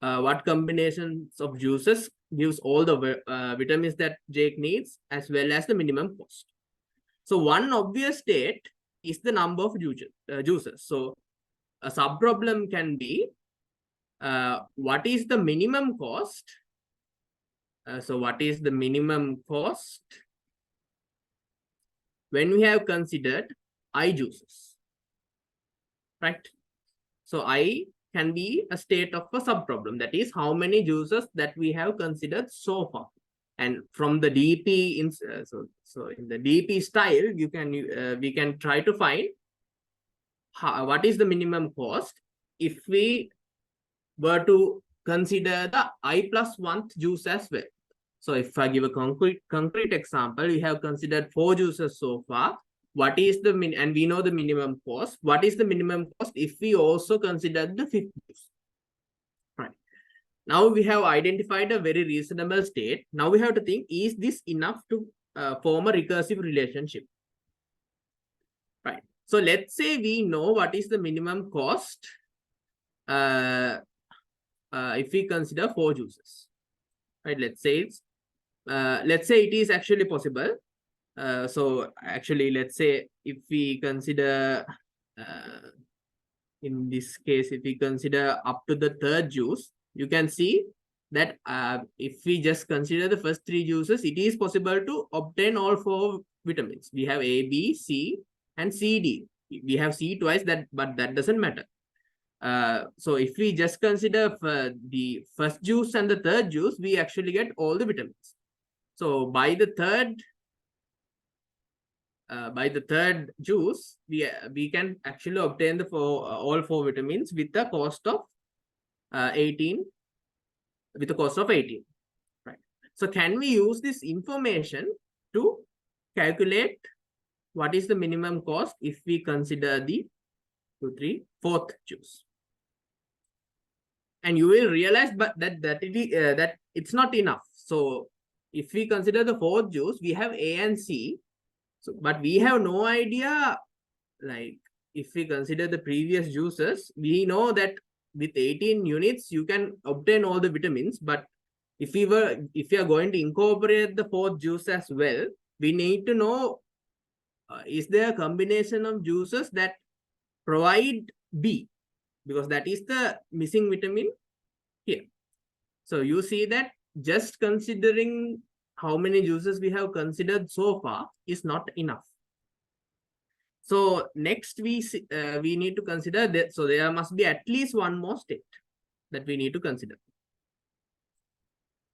what combinations of juices gives all the vitamins that Jake needs, as well as the minimum cost. So one obvious state is the number of juices. So a subproblem can be what is the minimum cost? So what is the minimum cost when we have considered I juices, right? So I can be a state of a subproblem. That is how many juices that we have considered so far. And from the DP, so in the DP style, you can we can try to find what is the minimum cost if we were to consider the I+1th juice as well. So if I give a concrete example, we have considered 4 juices so far. What is the and we know the minimum cost. What is the minimum cost if we also consider the 5th juice? Right. Now we have identified a very reasonable state. Now we have to think, is this enough to form a recursive relationship? Right. So let's say we know what is the minimum cost if we consider 4 juices. Right. Let's say it is actually possible. So actually, let's say if we consider in this case, if we consider up to the 3rd juice, you can see that if we just consider the first 3 juices, it is possible to obtain all 4 vitamins. We have A, B, C, and C, D. We have C twice, but that doesn't matter. So if we just consider the first juice and the 3rd juice, we actually get all the vitamins. So by the third juice, we can actually obtain all 4 vitamins with the cost of 18. With the cost of 18, right? So can we use this information to calculate what is the minimum cost if we consider the 4th juice? And you will realize, that it's not enough. So if we consider the 4th juice, we have A and C. So, but we have no idea, like if we consider the previous juices, we know that with 18 units, you can obtain all the vitamins. But if we are going to incorporate the 4th juice as well, we need to know, is there a combination of juices that provide B? Because that is the missing vitamin here. So you see that just considering how many juices we have considered so far is not enough. So next we need to consider that. So there must be at least one more state that we need to consider.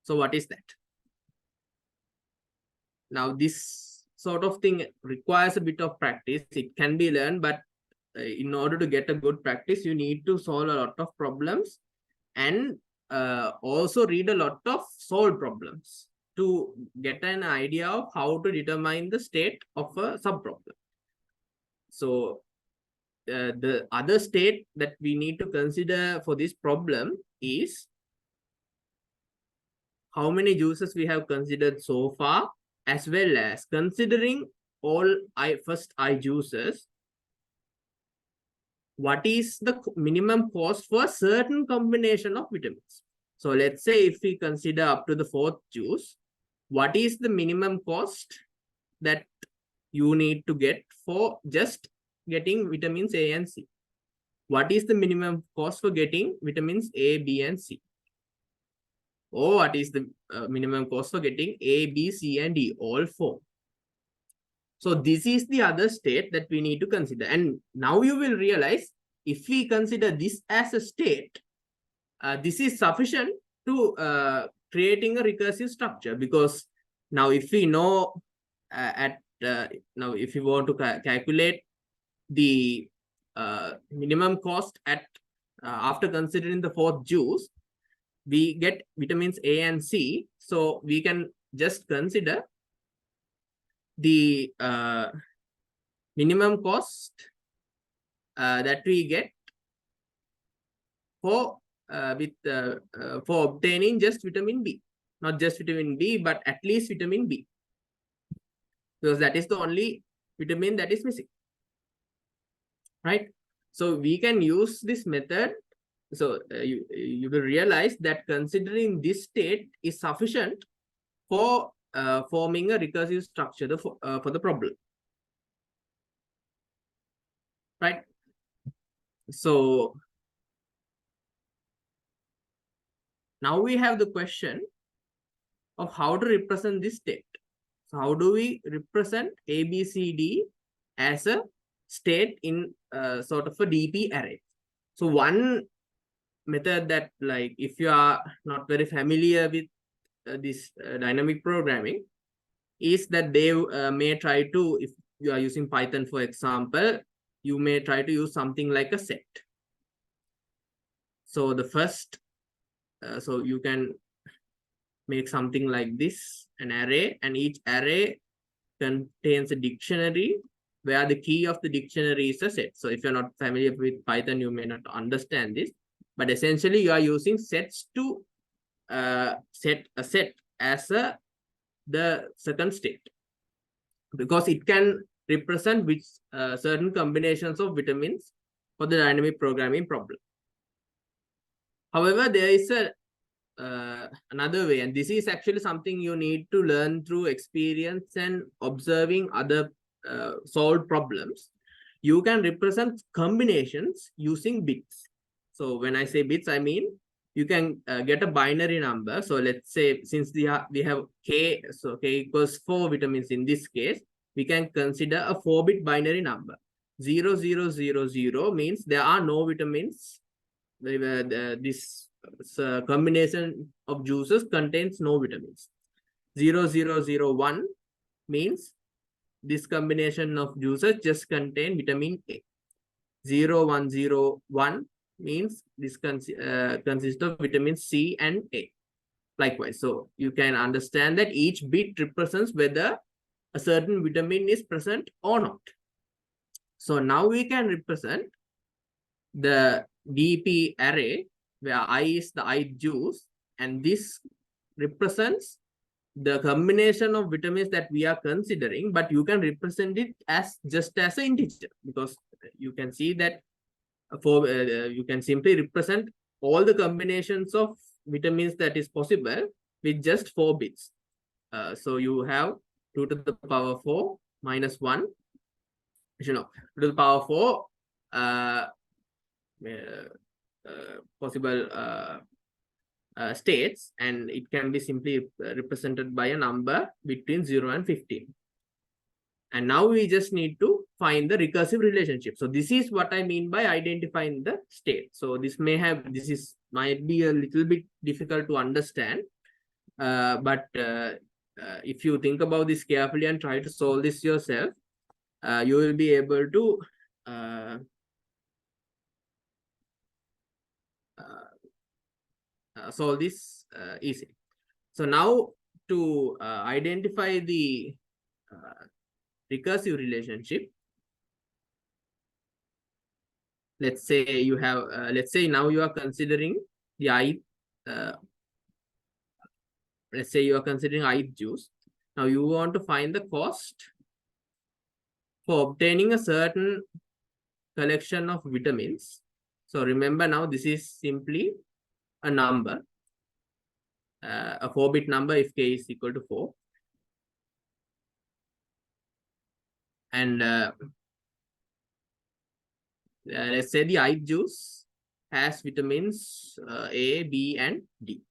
So what is that? Now this sort of thing requires a bit of practice. It can be learned, but in order to get a good practice, you need to solve a lot of problems and also read a lot of solved problems to get an idea of how to determine the state of a subproblem. So the other state that we need to consider for this problem is how many juices we have considered so far, as well as considering all first I juices, what is the minimum cost for a certain combination of vitamins. So let's say if we consider up to the 4th juice, what is the minimum cost that you need to get for just getting vitamins A and C? What is the minimum cost for getting vitamins A, B, and C? Or what is the minimum cost for getting A, B, C, and D, all 4? So this is the other state that we need to consider. And now you will realize, if we consider this as a state, this is sufficient to creating a recursive structure, because now if we know now if we want to calculate the minimum cost at after considering the 4th juice, we get vitamins A and C. So we can just consider the minimum cost that we get for obtaining just vitamin B. Not just vitamin B, but at least vitamin B, because that is the only vitamin that is missing, right? So we can use this method. So you will realize that considering this state is sufficient for forming a recursive structure for the problem, right? So now we have the question of how to represent this state. So how do we represent A, B, C, D as a state in sort of a DP array? So one method that, like, if you are not very familiar with this dynamic programming, is that they may try to, if you are using Python, for example, you may try to use something like a set. So the first, so you can make something like this, an array, and each array contains a dictionary where the key of the dictionary is a set. So if you're not familiar with Python, you may not understand this, but essentially you are using sets to set a set as the second state, because it can represent which certain combinations of vitamins for the dynamic programming problem. However, there is a another way, and this is actually something you need to learn through experience and observing other solved problems. You can represent combinations using bits. So when I say bits, I mean you can get a binary number. So let's say, since we have k, so k equals 4 vitamins in this case, we can consider a 4-bit binary number. 0, 0, 0, 0 means there are no vitamins. This combination of juices contains no vitamins. 0, 0, 0, 1 means this combination of juices just contain vitamin A. 0, 1, 0, 1 means this consists of vitamin C and A. Likewise, so you can understand that each bit represents whether a certain vitamin is present or not. So now we can represent the DP array where I is the ith juice, and this represents the combination of vitamins that we are considering, but you can represent it as just as an integer, because you can see that for you can simply represent all the combinations of vitamins that is possible with just 4 bits. So you have 2 to the power 4 minus 1, 2 to the power 4 possible states, and it can be simply represented by a number between 0 and 15. And now we just need to find the recursive relationship. So this is what I mean by identifying the state. So this might be a little bit difficult to understand, but if you think about this carefully and try to solve this yourself, you will be able to solve this easily. So now to identify the recursive relationship, let's say you have, let's say now you are considering the let's say you are considering ith juice. Now you want to find the cost for obtaining a certain collection of vitamins. So remember, now this is simply a number, a 4-bit number if k is equal to 4. And let's say the ith juice has vitamins A, B, and D.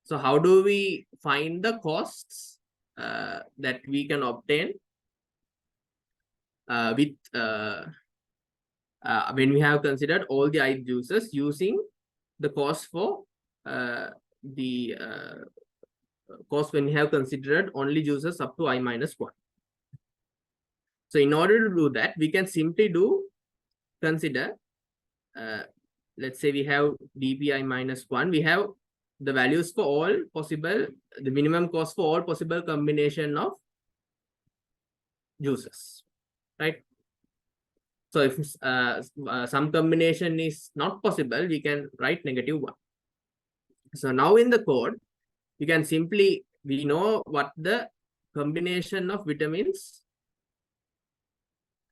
So how do we find the costs that we can obtain with when we have considered all the ith juices using the cost for the cost when we have considered only juices up to I minus 1. So in order to do that, we can simply consider, let's say we have dpi minus 1, we have the values for all possible, the minimum cost for all possible combination of juices, right? So if some combination is not possible, we can write -1. So now in the code, we can simply, we know what the combination of vitamins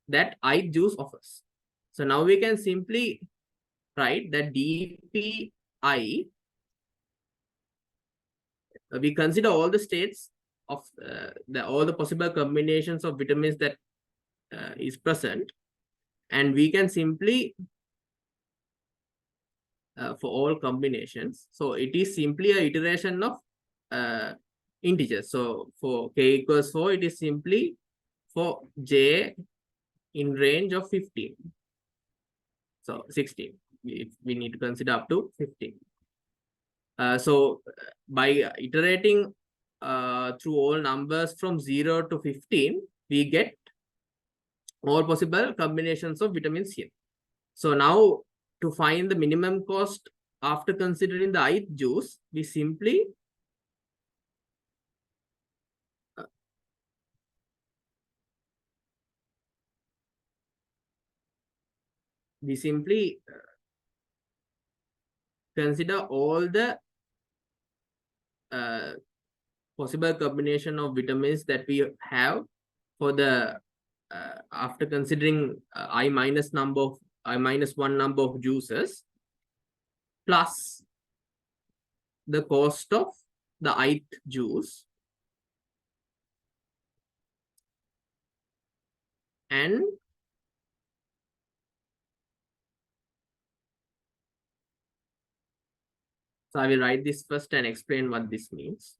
that ith juice offers. So now we can simply write that dpi, we consider all the states of all the possible combinations of vitamins that is present, and we can simply for all combinations, so it is simply a iteration of integers. So for k equals 4, it is simply for j in range of 15, so 16. we need to consider up to 15. So by iterating through all numbers from 0 to 15, we get all possible combinations of vitamins here. So now to find the minimum cost after considering the ith juice, we simply consider all the possible combination of vitamins that we have for the after considering I minus one number of juices plus the cost of the ith juice, and so I will write this first and explain what this means.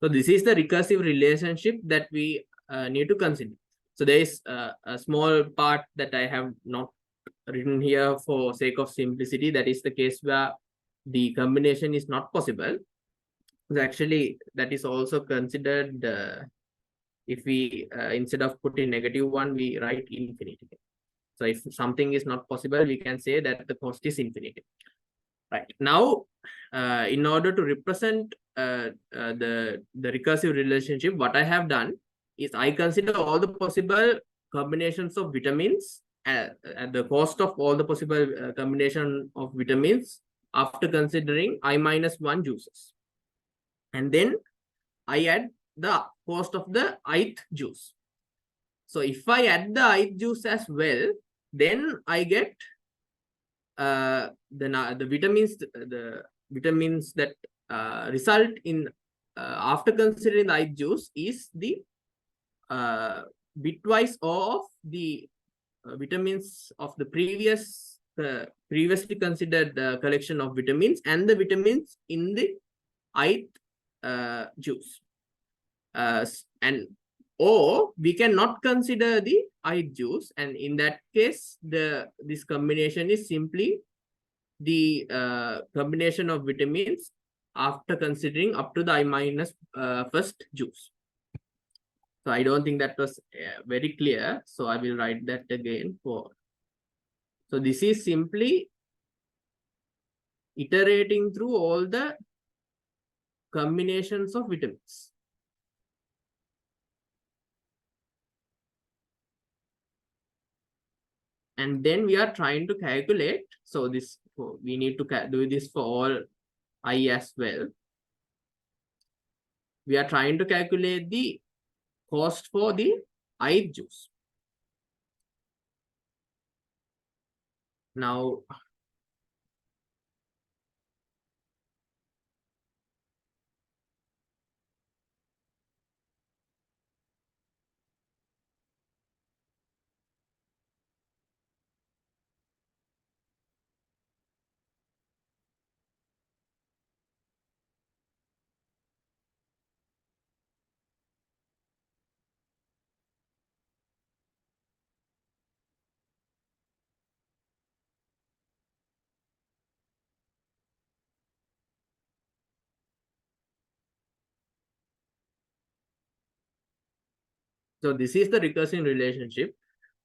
So this is the recursive relationship that we need to consider. So there is a small part that I have not written here for sake of simplicity. That is the case where the combination is not possible. So actually, that is also considered if we instead of putting -1, we write infinity. So if something is not possible, we can say that the cost is infinity. Right now, in order to represent the recursive relationship, what I have done is I consider all the possible combinations of vitamins at the cost of all the possible combination of vitamins after considering I minus 1 juices, and then I add the cost of the ith juice. So if I add the ith juice as well, then I get the vitamins that result in after considering the ith juice is the bitwise of the vitamins of the previously considered collection of vitamins and the vitamins in the ith juice, and or we cannot consider the ith juice, and in that case this combination is simply the combination of vitamins after considering up to the I minus first juice. So I don't think that was very clear, so I will write that again. So this is simply iterating through all the combinations of vitamins. And then we are trying to calculate. So this we need to do this for all I as well. We are trying to calculate the cost for the ith juice. Now, so this is the recursive relationship.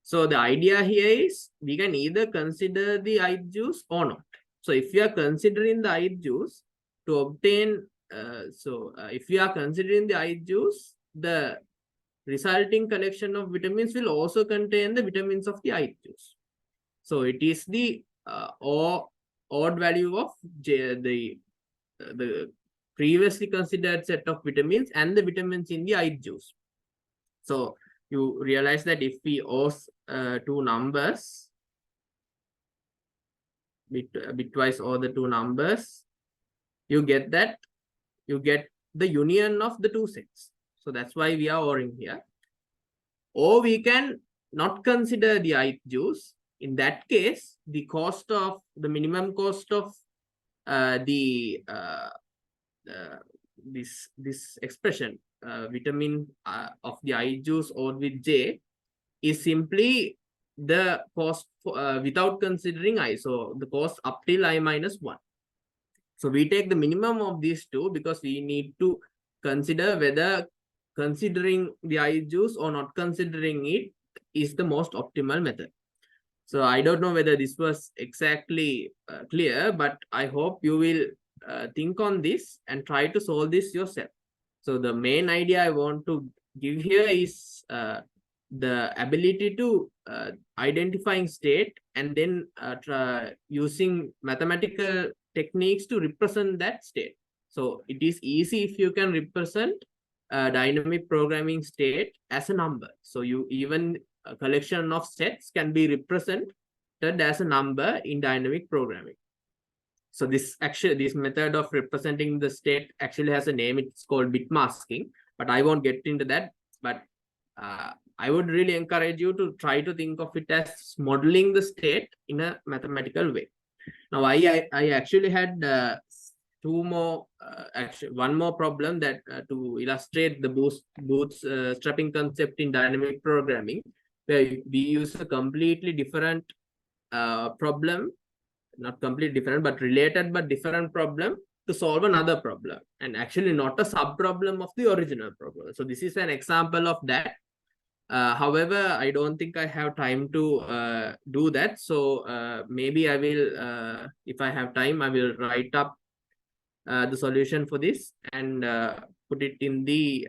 So the idea here is we can either consider the ith juice or not. So if we are considering the ith juice to obtain, if we are considering the ith juice, the resulting collection of vitamins will also contain the vitamins of the ith juice. So it is the odd value of the previously considered set of vitamins and the vitamins in the ith juice. So you realize that if we ose two numbers, bitwise or the two numbers, you get the union of the two sets. So that's why we are oring here. Or we can not consider the ith juice. in that case, the minimum cost of this expression, vitamin of the I juice or with J, is simply the cost without considering I. So the cost up till I minus 1. So we take the minimum of these two because we need to consider whether considering the I juice or not considering it is the most optimal method. So I don't know whether this was exactly clear, but I hope you will think on this and try to solve this yourself. So the main idea I want to give here is the ability to identifying state and then using mathematical techniques to represent that state. So it is easy if you can represent dynamic programming state as a number. So you even a collection of sets can be represented as a number in dynamic programming. So this method of representing the state actually has a name. It's called bit masking, but I won't get into that. But I would really encourage you to try to think of it as modeling the state in a mathematical way. Now, I actually had one more problem that to illustrate the bootstrapping concept in dynamic programming, where we use a completely different problem, not completely different, but related but different problem to solve another problem, and actually not a sub problem of the original problem. So this is an example of that. However, I don't think I have time to do that. So maybe I will, if I have time, I will write up the solution for this and put it in the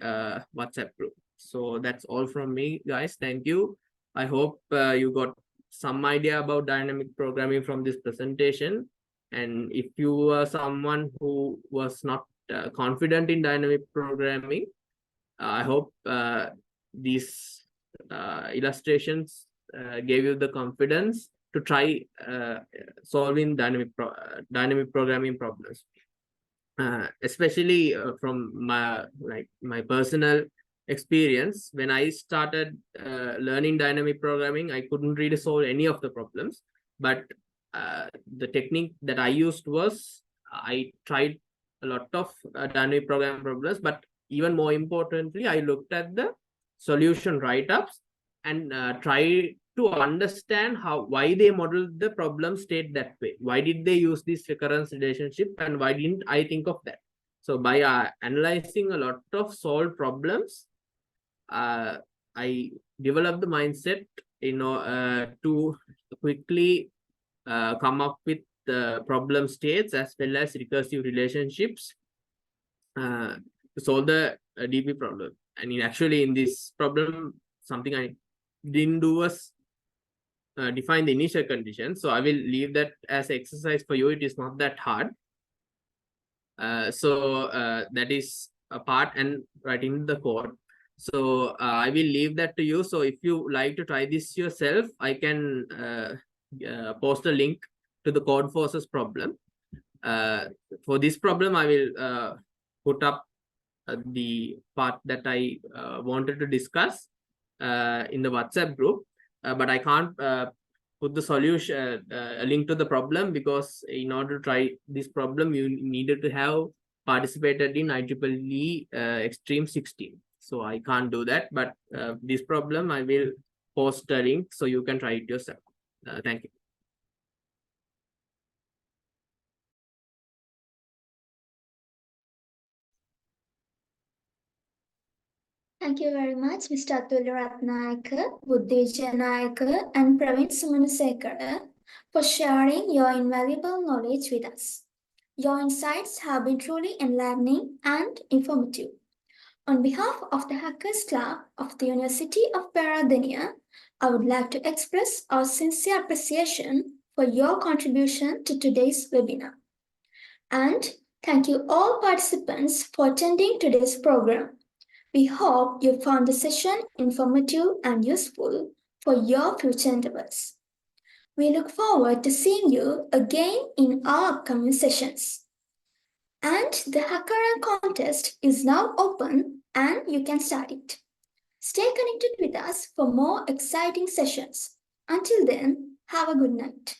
WhatsApp group. So that's all from me, guys. Thank you. I hope you got some idea about dynamic programming from this presentation. And if you are someone who was not confident in dynamic programming, I hope these illustrations gave you the confidence to try solving dynamic programming problems. Especially from my personal experience, when I started learning dynamic programming, I couldn't really solve any of the problems. But the technique that I used was I tried a lot of dynamic programming problems, but even more importantly, I looked at the solution write-ups and tried to understand why they modeled the problem state that way. Why did they use this recurrence relationship, and why didn't I think of that? So by analyzing a lot of solved problems, I developed the mindset, to quickly come up with the problem states as well as recursive relationships to solve the DP problem. And actually in this problem, something I didn't do was define the initial condition. So I will leave that as an exercise for you. It is not that hard. So that is a part, and writing the code. So I will leave that to you. So if you like to try this yourself, I can post a link to the code forces problem. For this problem, I will put up the part that I wanted to discuss in the WhatsApp group, but I can't put the solution, a link to the problem, because in order to try this problem, you needed to have participated in IEEE Extreme 16. So I can't do that, but this problem I will post a link so you can try it yourself. Thank you. Thank you very much, Mr. Atul Ratnayake, Wijenayake, and Praveen Sumanasekara for sharing your invaluable knowledge with us. Your insights have been truly enlightening and informative. On behalf of the Hackers Club of the University of Peradeniya, I would like to express our sincere appreciation for your contribution to today's webinar. And thank you all participants for attending today's program. We hope you found the session informative and useful for your future endeavors. We look forward to seeing you again in our upcoming sessions. And the HackerRank contest is now open and you can start it. Stay connected with us for more exciting sessions. Until then, have a good night.